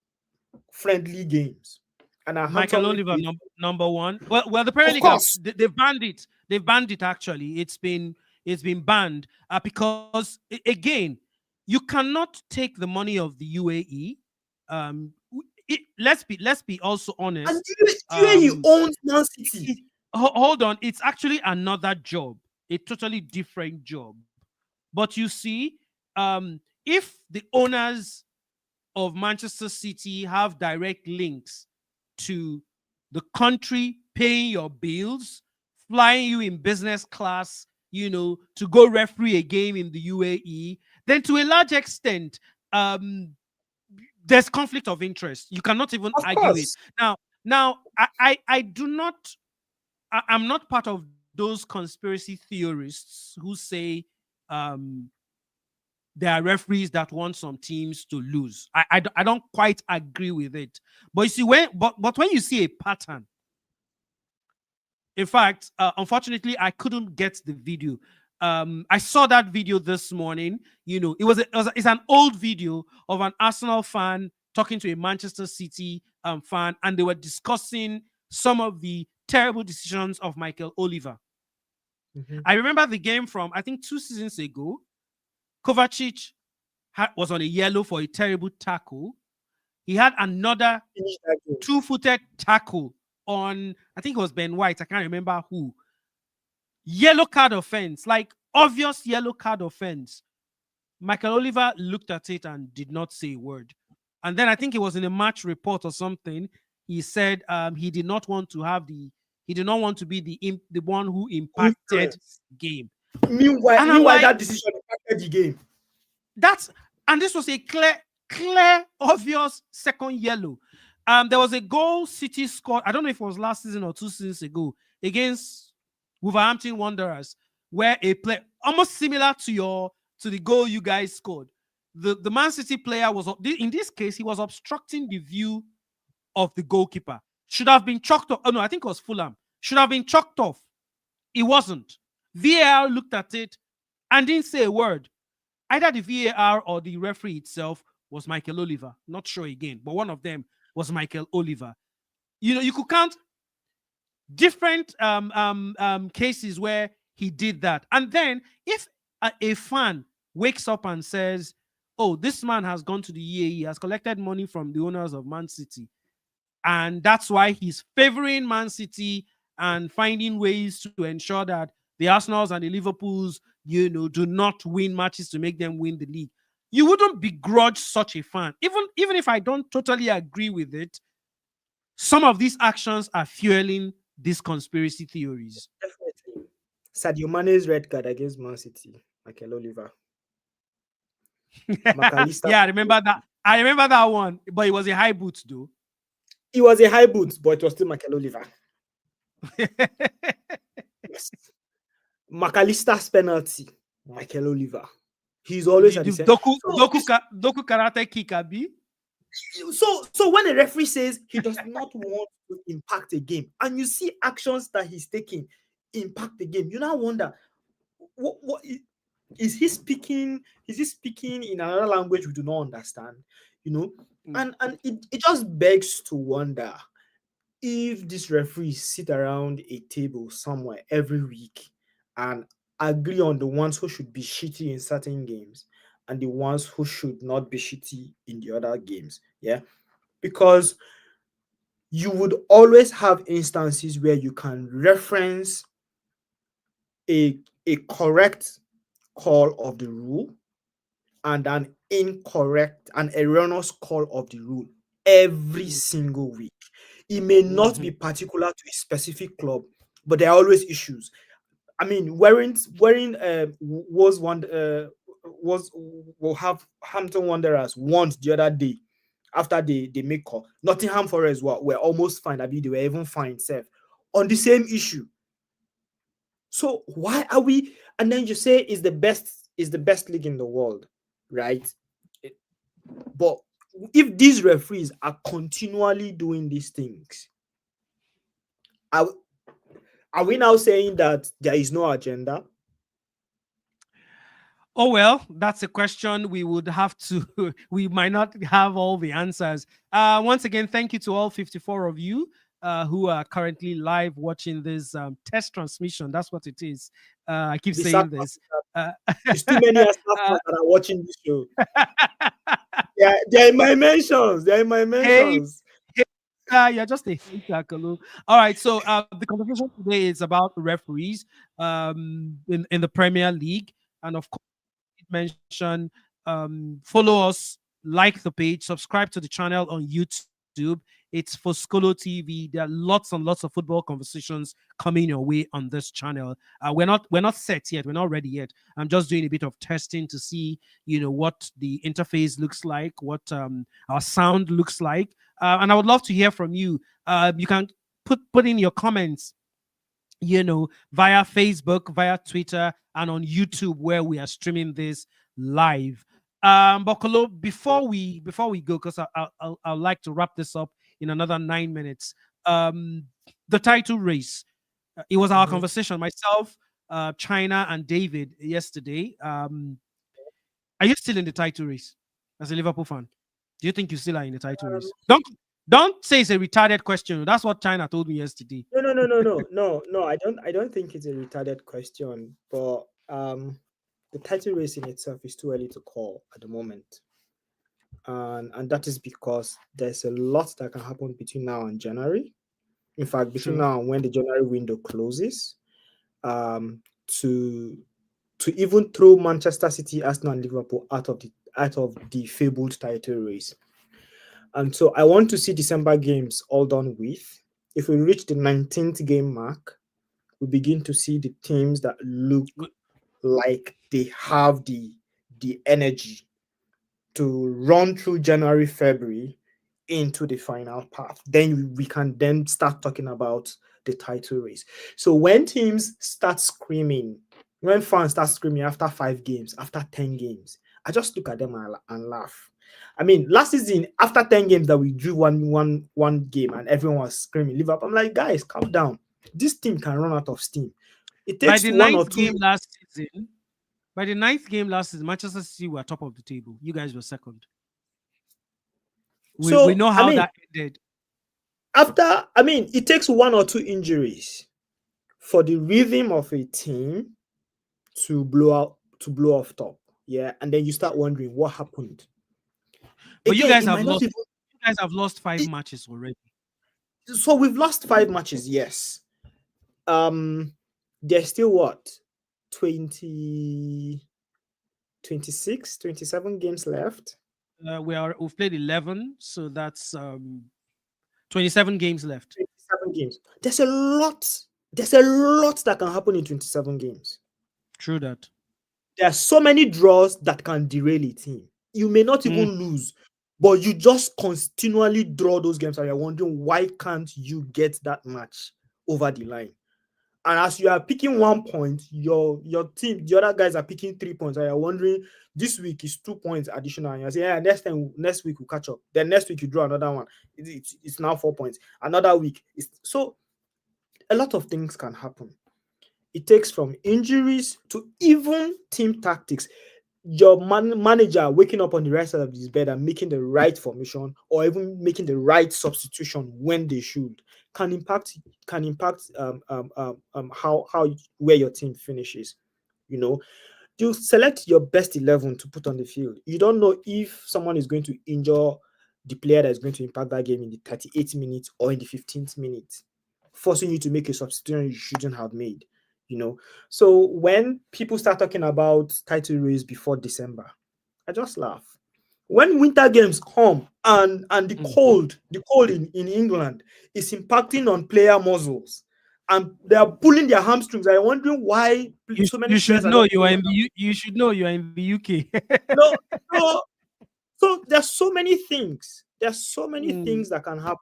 friendly games. And Michael Oliver, number one. Well, the Premier Of League course. they banned it. They've banned it actually. It's been banned because again, you cannot take the money of the UAE. Let's be also And honest. UAE Um, owns Man City. Hold on, it's actually another job, a totally different job. But you see, if the owners of Manchester City have direct links to the country paying your bills, flying you in business class, to go referee a game in the UAE, then to a large extent, um, there's conflict of interest. You cannot even Of argue it. course. Now, I do not. I'm not part of those conspiracy theorists who say um, there are referees that want some teams to lose. I don't quite agree with it. But you see, but when you see a pattern, in fact, unfortunately, I couldn't get the video. I saw that video this morning. It's an old video of an Arsenal fan talking to a Manchester City fan, and they were discussing some of the terrible decisions of Michael Oliver. Mhm. I remember the game from, I think, 2 seasons ago. Kovacic was on a yellow for a terrible tackle. He had another Finish that game. two-footed tackle on, I think it was Ben White. I can't remember who. Yellow card offense, like obvious yellow card offense. Michael Oliver looked at it and did not say a word. And then I think it was in a match report or something. He said he did not want to be the one who impacted Influence. game. Meanwhile, And I'm meanwhile, like, that decision impacted the game. That's and this was a clear, obvious second yellow. There was a goal City scored. I don't know if it was last season or 2 seasons ago against Wolverhampton Wanderers, where a play almost similar to the goal you guys scored. The Man City player was, in this case, he was obstructing the view of the goalkeeper. Should have been chalked off. Oh no, I think it was Fulham. Should have been chalked off. It wasn't. VAR looked at it and didn't say a word. Either the VAR or the referee itself was Michael Oliver. Not sure again, but one of them was Michael Oliver. You could count different cases where he did that. And then if a fan wakes up and says, "Oh, this man has gone to the UAE, has collected money from the owners of Man City, and that's why he's favoring Man City and finding ways to ensure that the Arsenals and the Liverpools, do not win matches to make them win the league." You wouldn't begrudge such a fan, even if I don't totally agree with it. Some of these actions are fueling these conspiracy theories. Definitely. Sadio Mane's red card against Man City. Michael Oliver. McAllister. Yeah, I remember that. I remember that one, but it was a high boot though. It was a high boot, but it was still Michael Oliver. Yes. McAllister's penalty. Michael Oliver. He's always at the center. Doku karate kick, abi? So when a referee says he does not want to impact a game, and you see actions that he's taking impact the game, you now wonder, what is he speaking? Is he speaking in another language we do not understand? And it just begs to wonder if these referees sit around a table somewhere every week and agree on the ones who should be shitty in certain games and the ones who should not be shitty in the other games. Yeah. Because you would always have instances where you can reference a correct call of the rule and an incorrect and erroneous call of the rule every single week. It may not be particular to a specific club, but there are always issues. I mean, wearing was one was will have Hampton Wanderers once the other day after they make call. Nottingham Forest were almost fine. I mean, they were even fine, self on the same issue. So why are we? And then you say is the best league in the world, right? But if these referees are continually doing these things, are, are we now saying that there is no agenda? Oh well, that's a question we would have to. We might not have all the answers. Once again, thank you to all 54 of you who are currently live watching this test transmission. That's what it is. I keep The sad saying part this. is that Uh, it's too many Arsenal uh, fans that are watching this show. Yeah, they're in my mentions. They're in my hey, mentions. hey, you're just a hater, Kolo. All right, so the conversation today is about referees in the Premier League, and of course, mention follow us, like the page, subscribe to the channel on YouTube. It's for Skolo TV. There are lots and lots of football conversations coming your way on this channel. We're not set yet. We're not ready yet. I'm just doing a bit of testing to see, what the interface looks like, what our sound looks like, and I would love to hear from you. You can put in your comments, via Facebook, via Twitter, and on YouTube where we are streaming this live. But Kolo, before we go, because I'd like to wrap this up in another 9 minutes. Um, the title race. It was our Mhm. conversation. Myself, China, and David yesterday. Are you still in the title race as a Liverpool fan? Do you think you still are in the title Um, race? Don't say it's a retarded question. That's what China told me yesterday. no, no, no, no, no, no, no. I don't think it's a retarded question, but the title race in itself is too early to call at the moment, and that is because there's a lot that can happen between now and January. In fact, between True. now and when the January window closes, um, to even throw Manchester City, Arsenal, and Liverpool out of the fabled title race. And so I want to see December games all done with. If we reach the 19th game mark, we begin to see the teams that look like they have the energy to run through January, February into the final path. Then we can then start talking about the title race. So when teams start screaming, when fans start screaming after 5 games, after 10 games, I just look at them and laugh. I mean, last season, after 10 games that we drew one game and everyone was screaming Liverpool, I'm like, guys, calm down. This team can run out of steam. It By takes the one or ninth two. game last season, by the ninth game last season, Manchester City were top of the table. You guys were second. We So know I how mean, that ended. it takes one or two injuries for the rhythm of a team to blow off top. Yeah. And then you start wondering what happened. But you Again, guys it have might not lost. even You guys have lost five it, matches already. so we've lost 5 matches, yes. Um there's still what 20, 26, 27 games left. We've played 11, so that's 27 games left. 27 games. There's a lot that can happen in 27 games. True that. There are so many draws that can derail a team. You may not even Mm. lose, but you just continually draw those games and you're wondering why can't you get that match over the line? And as you are picking 1 point, your team, the other guys are picking 3 points, and you're wondering this week is 2 points additional. And you're saying, yeah, next week we'll catch up. Then next week you draw another one. It's now 4 points. Another week. So a lot of things can happen. It takes from injuries to even team tactics. Your manager waking up on the right side of his bed and making the right formation or even making the right substitution when they should can impact how where your team finishes. You know, you select your best 11 to put on the field. You don't know if someone is going to injure the player that is going to impact that game in the 38th minute or in the 15th minute, forcing you to make a substitution you shouldn't have made. You know, so when people start talking about title race before December, I just laugh. When winter games come and the Mhm. cold, the cold in England is impacting on player muscles and they are pulling their hamstrings. I'm wondering why so many You players should are know not you are playing. in you should know you are in the UK. No, no. So there's so many things. There's so many Mm. things that can happen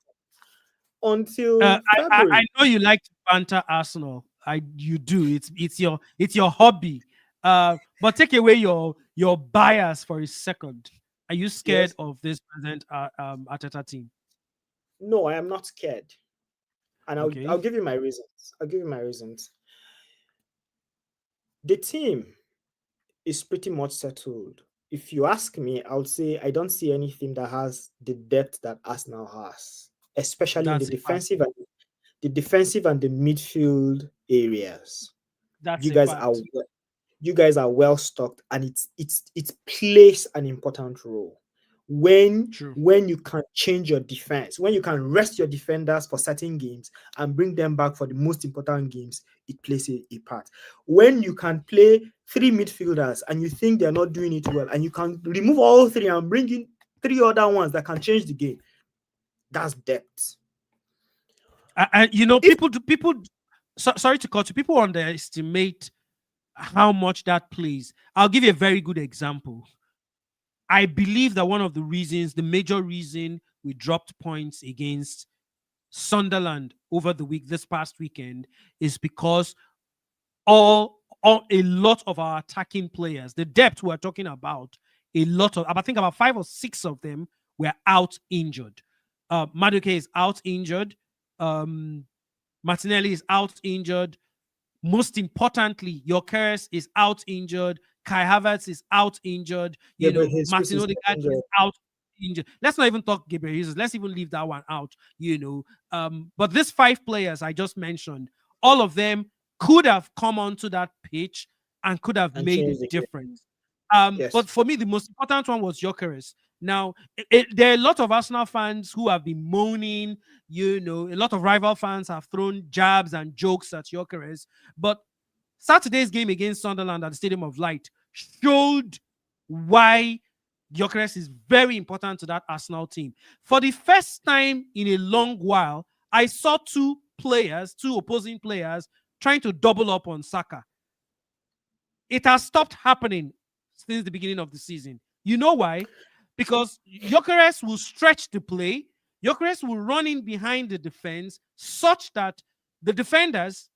Uh, until I February. know you like to banter Arsenal. You do. It's your hobby. But take away your bias for a second. Are you scared Yes. of this present Ateta team? No, I am not scared. And I'll Okay. give you my reasons. I'll give you my reasons. The team is pretty much settled. If you ask me, I would say I don't see anything that has the depth that Arsenal has. especially in That's a fact. the defensive and the midfield areas. That's You a guys are fact. you guys are well stocked, and it plays an important role True. when you can change your defense, when you can rest your defenders for certain games and bring them back for the most important games. It plays a part. When you can play three midfielders and you think they're not doing it well, and you can remove all three and bring in three other ones that can change the game, that's depth. You know, If people. Sorry to cut you. People underestimate how much that plays. I'll give you a very good example. I believe that one of the reasons, the major reason we dropped points against Sunderland over the week, this past weekend, is because all a lot of our attacking players, the depth we're talking about, a lot of, I think about 5 or 6 of them were out injured. Maduke is out injured. Um, Martinelli is out injured. Most importantly, Gyökeres is out injured. Kai Havertz is out injured. You Gabriel know, Jesus Martin is Odegaard is injured. out injured. Let's not even talk Gabriel Jesus. Let's even leave that one out. You know, but these 5 players I just mentioned, all of them could have come onto that pitch and could have And made a change the game. difference. But Yes. for me, the most important one was Gyökeres. Now, there are a lot of Arsenal fans who have been moaning. You know, a lot of rival fans have thrown jabs and jokes at Gyökeres. But Saturday's game against Sunderland at the Stadium of Light showed why Gyökeres is very important to that Arsenal team. For the first time in a long while, I saw 2 opposing players, trying to double up on Saka. It has stopped happening since the beginning of the season. You know why? Because Gyökeres will stretch the play. Gyökeres will run in behind the defense such that the defenders,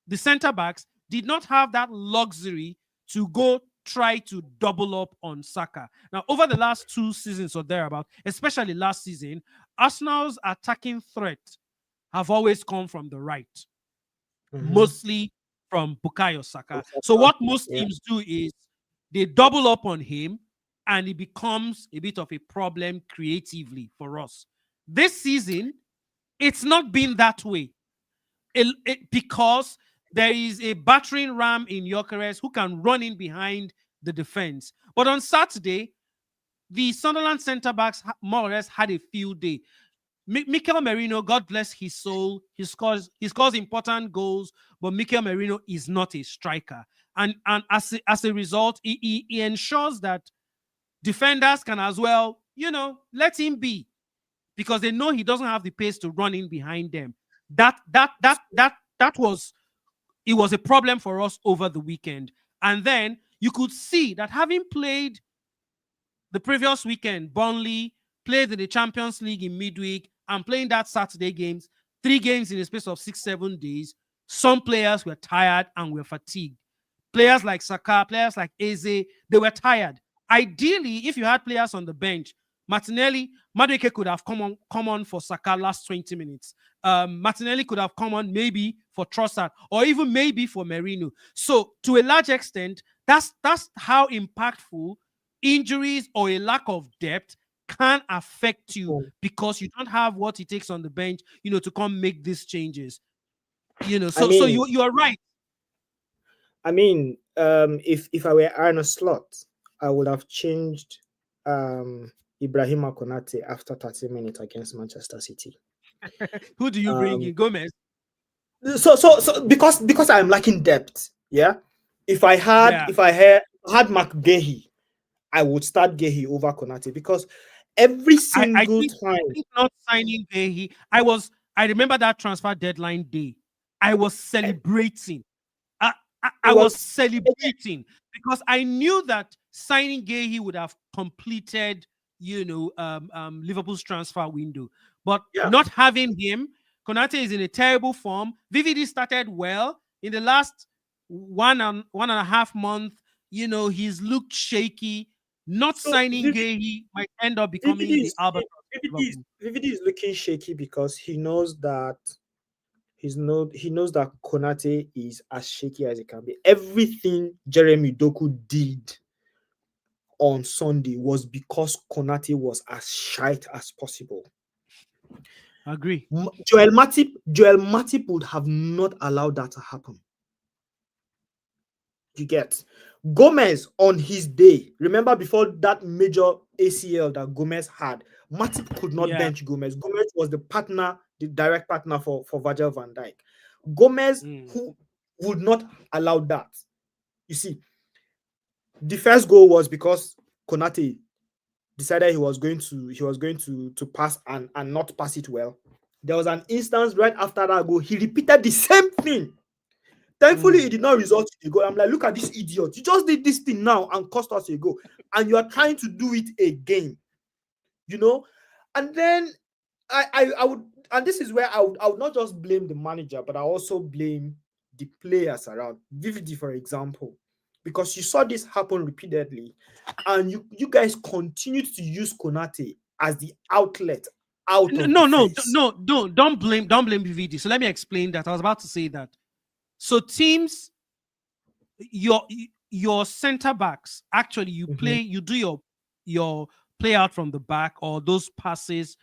the center backs, did not have that luxury to go try to double up on Saka. Now, over the last 2 seasons or thereabout, especially last season, Arsenal's attacking threat have always come from the right, Mm-hmm. mostly from Bukayo Saka. So what most Yeah. teams do is they double up on him, and it becomes a bit of a problem creatively for us. This season, it's not been that way. Because there is a battering ram in Gyökeres who can run in behind the defense. But on Saturday, the Sunderland centre backs more or less had a field day. Mikel Merino, God bless his soul, he scores important goals, but Mikel Merino is not a striker, and as a result, he ensures that defenders can as well, let him be, because they know he doesn't have the pace to run in behind them. That was it was a problem for us over the weekend. And then you could see that, having played the previous weekend, Burnley played in the Champions League in midweek, and playing that Saturday games, 3 games in the space of 6-7 days, some players were tired and were fatigued. Players like Saka, players like Eze, they were tired. Ideally, if you had players on the bench, Martinelli, Madueke could have come on for Saka last 20 minutes. Martinelli could have come on maybe for Trossard, or even maybe for Merino. So to a large extent, that's how impactful injuries or a lack of depth can affect you, because you don't have what it takes on the bench, to come make these changes. I So mean, you are right. if I were Arne Slot, I would have changed Ibrahima Konate after 30 minutes against Manchester City. Who do you bring Um, in? Gomez? so because I'm lacking depth, yeah. Yeah. If I had McGahey, I would start Gehi over Konate, because every I single think I time, think not signing Gehi. I remember that transfer deadline day. I was eh, celebrating. I it was was celebrating because I knew that signing Gehi would have completed, Liverpool's transfer window. But yeah. not having him, Konate is in a terrible form. VVD started well in the last 1.5 month. He's looked shaky. Not So signing Gehi might end up VVD becoming the is albatross of VVD is Liverpool. VVD is looking shaky because he knows that Konate is as shaky as it can be. Everything Jeremy Doku did on Sunday was because Konate was as shite as possible. Agree. Joel Matip would have not allowed that to happen. You get Gomez on his day. Remember before that major ACL that Gomez had, Matip could not Yeah. bench Gomez. Gomez was the direct partner for Virgil van Dijk. Gomez, Mm. who would not allow that. You see, the first goal was because Konate decided he was going to pass and not pass it well. There was an instance right after that goal. He repeated the same thing. Thankfully, it did not result in a goal. I'm like, look at this idiot. You just did this thing now and cost us a goal. And you are trying to do it again. And then I would, and this is where I would not just blame the manager, but I also blame the players around. VVD, for example, because you saw this happen repeatedly, and you guys continued to use Konate as the outlet out of No, no, defense. no, don't blame BVD. So let me explain that. I was about to say that. So teams, your center backs, actually you do your play out from the back, or those passes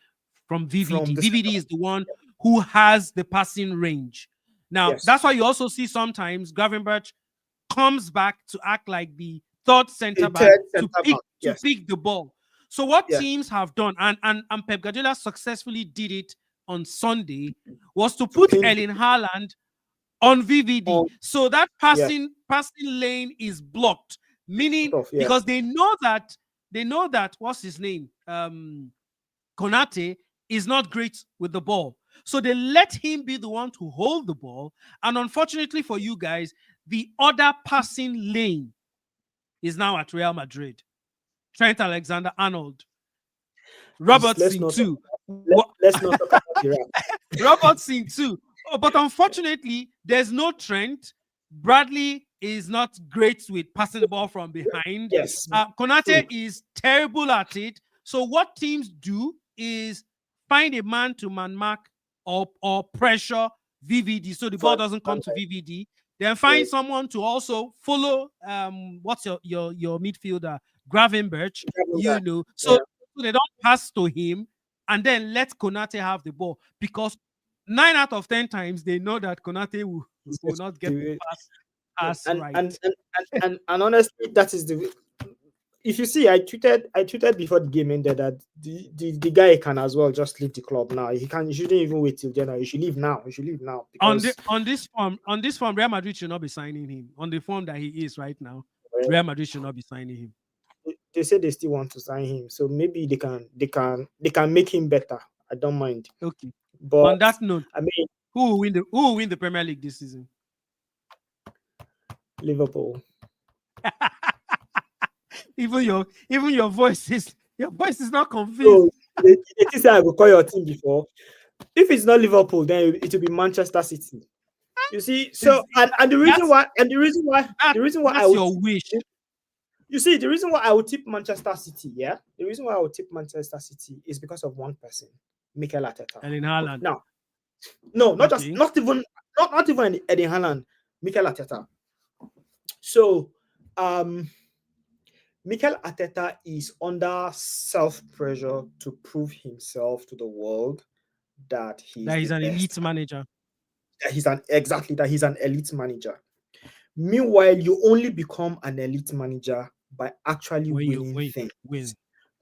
from From VVD. the VVD is the one who has the passing range. Now, yes, that's why you also see sometimes Gravenberch comes back to act like the third center a back third to center pick back. Yes, the ball. So what yeah, teams have done, and Pep Guardiola successfully did it on Sunday, was to to put pin Erling Haaland on VVD. on So that yeah passing lane is blocked, meaning sort of yeah. because they know that what's his name? Konate is not great with the ball. So they let him be the one to hold the ball. And unfortunately for you guys, the other passing lane is now at Real Madrid. Trent Alexander-Arnold, Please let's Robertson not talk too. let's not talk about Iraq. Robertson too. Oh, but unfortunately, there's no Trent. Bradley is not great with passing the ball from behind. Yes, Konate true. is terrible at it. So what teams do is find a man to man mark or pressure VVD so the ball Van, doesn't Van come to Dijk, VVD. Then find yes, someone to also follow what's your midfielder Gravenberch, Gravenberch, so yeah. they don't pass to him and then let Konate have the ball, because 9 out of 10 times they know that Konate He's will just not get the the pass and right. and, and and honestly, that is the. If you see, I tweeted before the game ended that the guy can as well just leave the club now. He shouldn't even wait till January. He should leave now. He should leave now On because this form, Real Madrid should not be signing him. On the form that he is right now, uh, Real Madrid should not be signing him. they say they still want to sign him. So maybe they can make him better. I don't mind. Okay. But On that note, I mean who will win the Premier League this season? Liverpool. Even your voice is not confused. So they say I will call your team before. If it's not Liverpool, then it will be Manchester City. You see, Is so and the reason that's why and the reason why that the reason why I that's would your wish? you see the reason why I would tip Manchester City, yeah, the reason why I would tip Manchester City is because of one person, Mikel Arteta. Erling Haaland. Now, no, not just Okay. not even Eddie Haaland, Mikel Arteta. So, Mikel Arteta is under self pressure to prove himself to the world that he is That the he's an best. elite manager. That he's an elite manager. Meanwhile, you only become an elite manager by actually When you winning when you things, win. I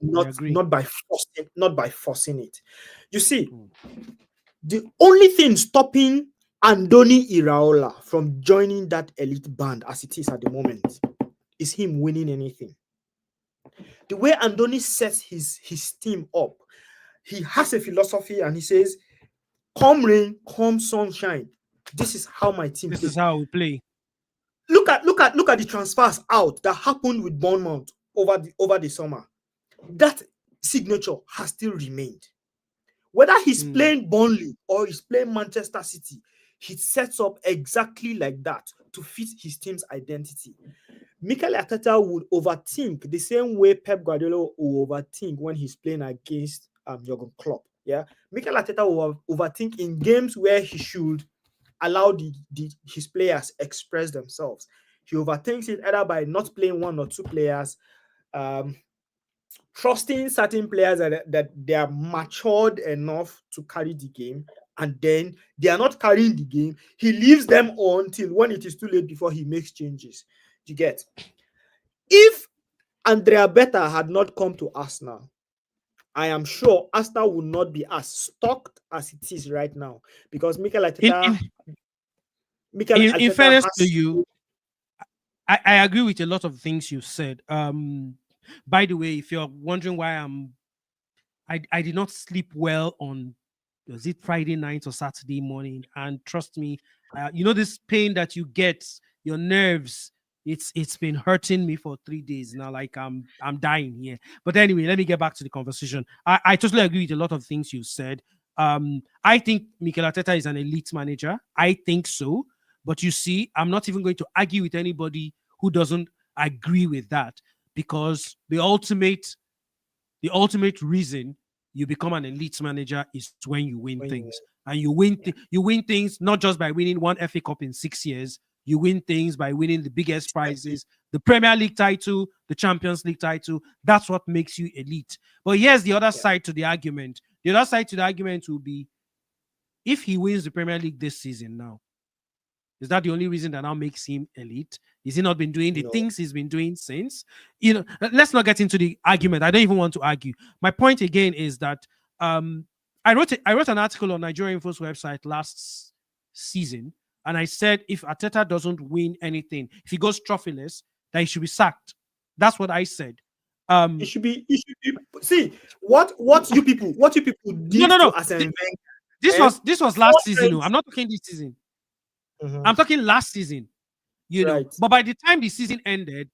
not agree. not by forcing it. You see, Mm. the only thing stopping Andoni Iraola from joining that elite band as it is at the moment is him winning anything. The way Andoni sets his team up, he has a philosophy and he says, "Come rain, come sunshine. This is how my team This plays." is how we play. Look at the transfers out that happened with Bournemouth over the summer. That signature has still remained. Whether he's Mm. playing Burnley or he's playing Manchester City, he sets up exactly like that to fit his team's identity. Mikel Arteta would overthink the same way Pep Guardiola will overthink when he's playing against Jurgen Klopp. Yeah, Mikel Arteta will overthink in games where he should allow his players express themselves. He overthinks it either by not playing one or two players, um, trusting certain players that they are matured enough to carry the game, and then they are not carrying the game. He leaves them on till when it is too late before he makes changes. You get? If Andrea Beta had not come to Arsenal, I am sure Arsenal would not be as stocked as it is right now, because In in Mikel in Arteta fairness to has. you, I agree with a lot of things you said. By the way, if you're wondering why I did not sleep well on, was it Friday night or Saturday morning? And trust me, this pain that you get, your nerves, it's been hurting me for 3 days now. Like I'm dying here. But anyway, let me get back to the conversation. I totally agree with a lot of things you said. I think Mikel Arteta is an elite manager. I think so. But you see, I'm not even going to argue with anybody who doesn't agree with that, because the ultimate reason you become an elite manager is when you win When things. you, And you win things not just by winning one FA Cup in 6 years. You win things by winning the biggest prizes, the Premier League title, the Champions League title. That's what makes you elite. But here's the other yeah, side to the argument. The other side to the argument will be, if he wins the Premier League this season now, is that the only reason that now makes him elite? Is he not been doing the no, things he's been doing since? Let's not get into the argument. I don't even want to argue. My point again is that um, I wrote an article on Nigerian Info's website last season, and I said if Ateta doesn't win anything, if he goes trophyless, that he should be sacked. That's what I said. it Um, should be. It should be. See what you people no, did no, to no. Arsene This Wenger. was this was Four last season. No, times. I'm not talking this season. Mhm. I'm talking last season. Right. But by the time the season ended,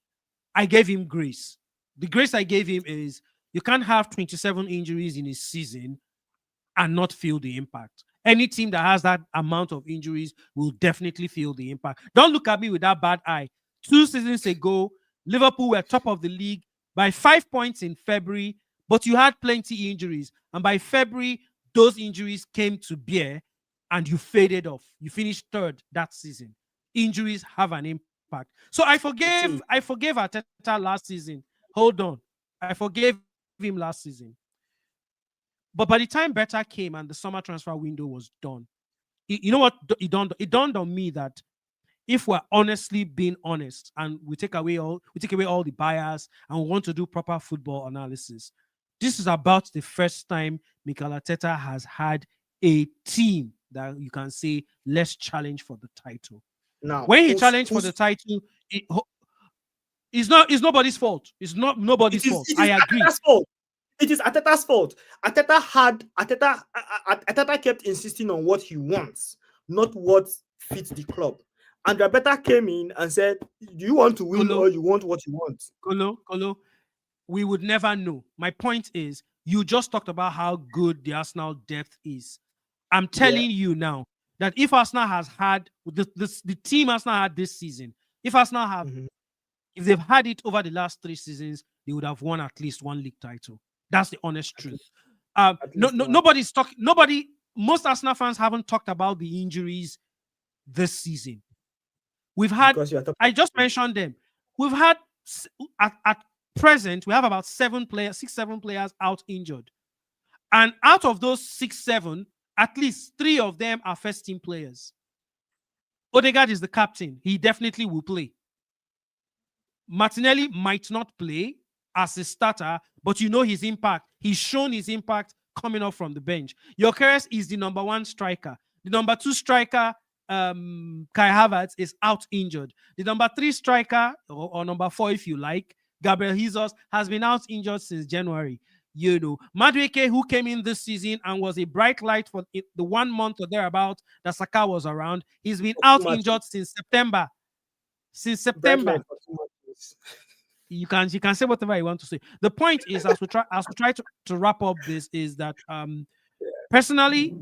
I gave him grace. The grace I gave him is, you can't have 27 injuries in a season and not feel the impact. Any team that has that amount of injuries will definitely feel the impact. Don't look at me with that bad eye. 2 seasons ago, Liverpool were top of the league by 5 points in February, but you had plenty injuries. And by February, those injuries came to bear and you faded off. You finished third that season. Injuries have an impact. So I forgave See, I forgave Arteta last season. Hold on. I forgave him last season. But by the time Better came and the summer transfer window was done, you know what it dawned on me that if we're honestly being honest, and we take away all the bias, and we want to do proper football analysis, this is about the first time Mikel Arteta has had a team that you can say, let's challenge for the title. now When he who's challenged for the who's title, it's nobody's fault. It's not it nobody's is fault. it I is agree. Ateta's fault. It is Ateta's fault. Ateta kept insisting on what he wants, not what fits the club. And Rabeta came in and said, "Do you want to win Kolo, or you want what you want?" Kolo, we would never know. My point is, you just talked about how good the Arsenal depth is. I'm Yeah. telling you now that if Arsenal has had the team Arsenal had this season, if Arsenal have Mhm. if they've had it over the last 3 seasons, they would have won at least one league title. That's the honest At truth. least, at No, least no, one. nobody's talking. Nobody. Most Arsenal fans haven't talked about the injuries this season. We've had. Because you are talking. I just mentioned them. We've had at present we have about 7 players, 6, 7 players out injured, and out of those 6, 7, at least 3 of them are first team players. Odegaard is the captain. He definitely will play. Martinelli might not play as a starter, but you know his impact. He's shown his impact coming off from the bench. Gyökeres is the number one striker. The number two striker, Kai Havertz, is out injured. The number three striker, or number four, if you like, Gabriel Jesus, has been out injured since January. Madueke, who came in this season and was a bright light for the 1 month or thereabout that Saka was around, he's been For two out matches. injured since September. Since Bright light September. for 2 matches. You can say whatever you want to say. The point is, as we try to wrap up this, is that personally,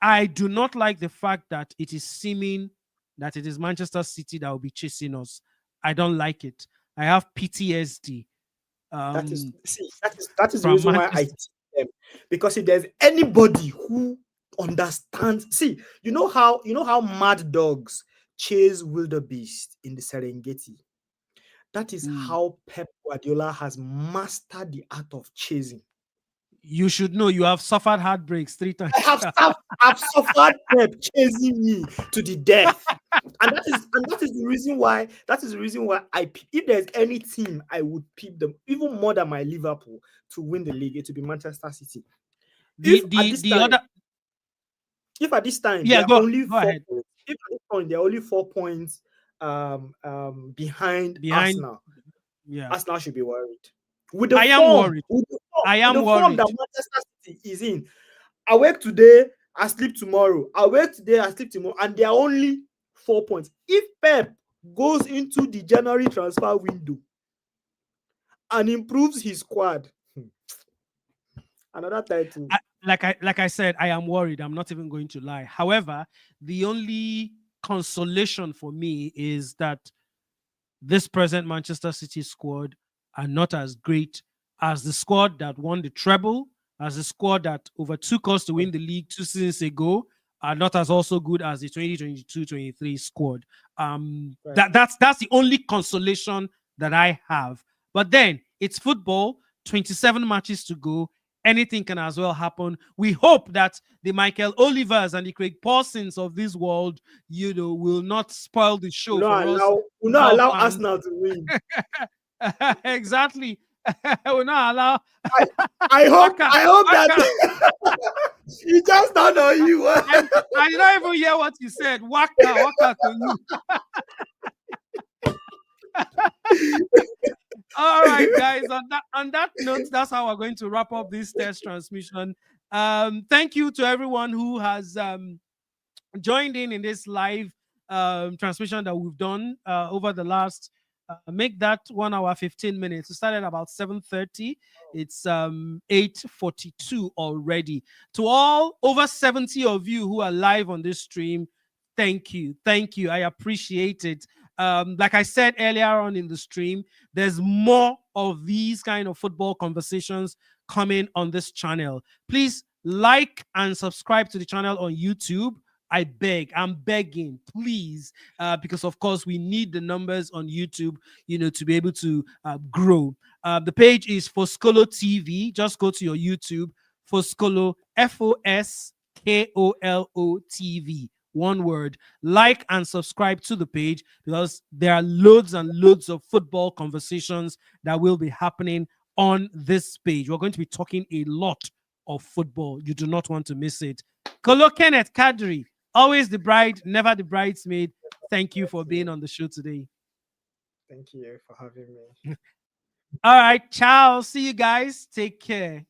I do not like the fact that it is seeming that it is Manchester City that will be chasing us. I don't like it. I have PTSD That is um, see, that is the from reason why I Manchester. teach them. Because if there's anybody who understands, see, you know how mad dogs chase wildebeest in the Serengeti. That is how Pep Guardiola has mastered the art of chasing. You should know you have suffered heartbreaks 3 times. I've suffered Pep chasing me to the death. And that is the reason why if there's any team I would pick them even more than my Liverpool to win the league, it would be Manchester City. If at this time they are only 4 points, if at this point they're only 4 points behind Arsenal, Arsenal should be worried. With the form that Manchester City is in. I work today, I sleep tomorrow. I work today, I sleep tomorrow, and they are only 4 points. If Pep goes into the January transfer window and improves his squad, another title. Like I said, I am worried. I'm not even going to lie. However, the only consolation for me is that this present Manchester City squad are not as great as the squad that won the treble, as the squad that overtook us to win the league 2 seasons ago, are not as also good as the 2022-23 squad. That's the only consolation that I have. But then it's football, 27 matches to go. Anything can as well happen. We hope that the Michael Olivers and the Craig Parsons of this world, will not spoil the show for us. Will not allow Arsenal to win. Exactly. Will not allow. I hope that you just don't know you. I did not even hear what you said. Waka to you. All right, guys. On that note, that's how we're going to wrap up this test transmission. Thank you to everyone who has joined in this live transmission that we've done over the last. Make that 1 hour 15 minutes. We started about 7:30. It's 8:42 already. To all over 70 of you who are live on this stream, thank you. I appreciate it. Like I said earlier on in the stream, there's more of these kind of football conversations coming on this channel. Please like and subscribe to the channel on YouTube. I'm begging, please, because of course we need the numbers on YouTube, to be able to grow. The page is Foskolo TV. Just go to your YouTube, Foskolo, Foskolo TV. One word. Like and subscribe to the page because there are loads and loads of football conversations that will be happening on this page. We're going to be talking a lot of football. You do not want to miss it. Kolo Keneth Kadiri, always the bride, never the bridesmaid. Thank you for being on the show today. Thank you for having me. All right, ciao. See you guys. Take care.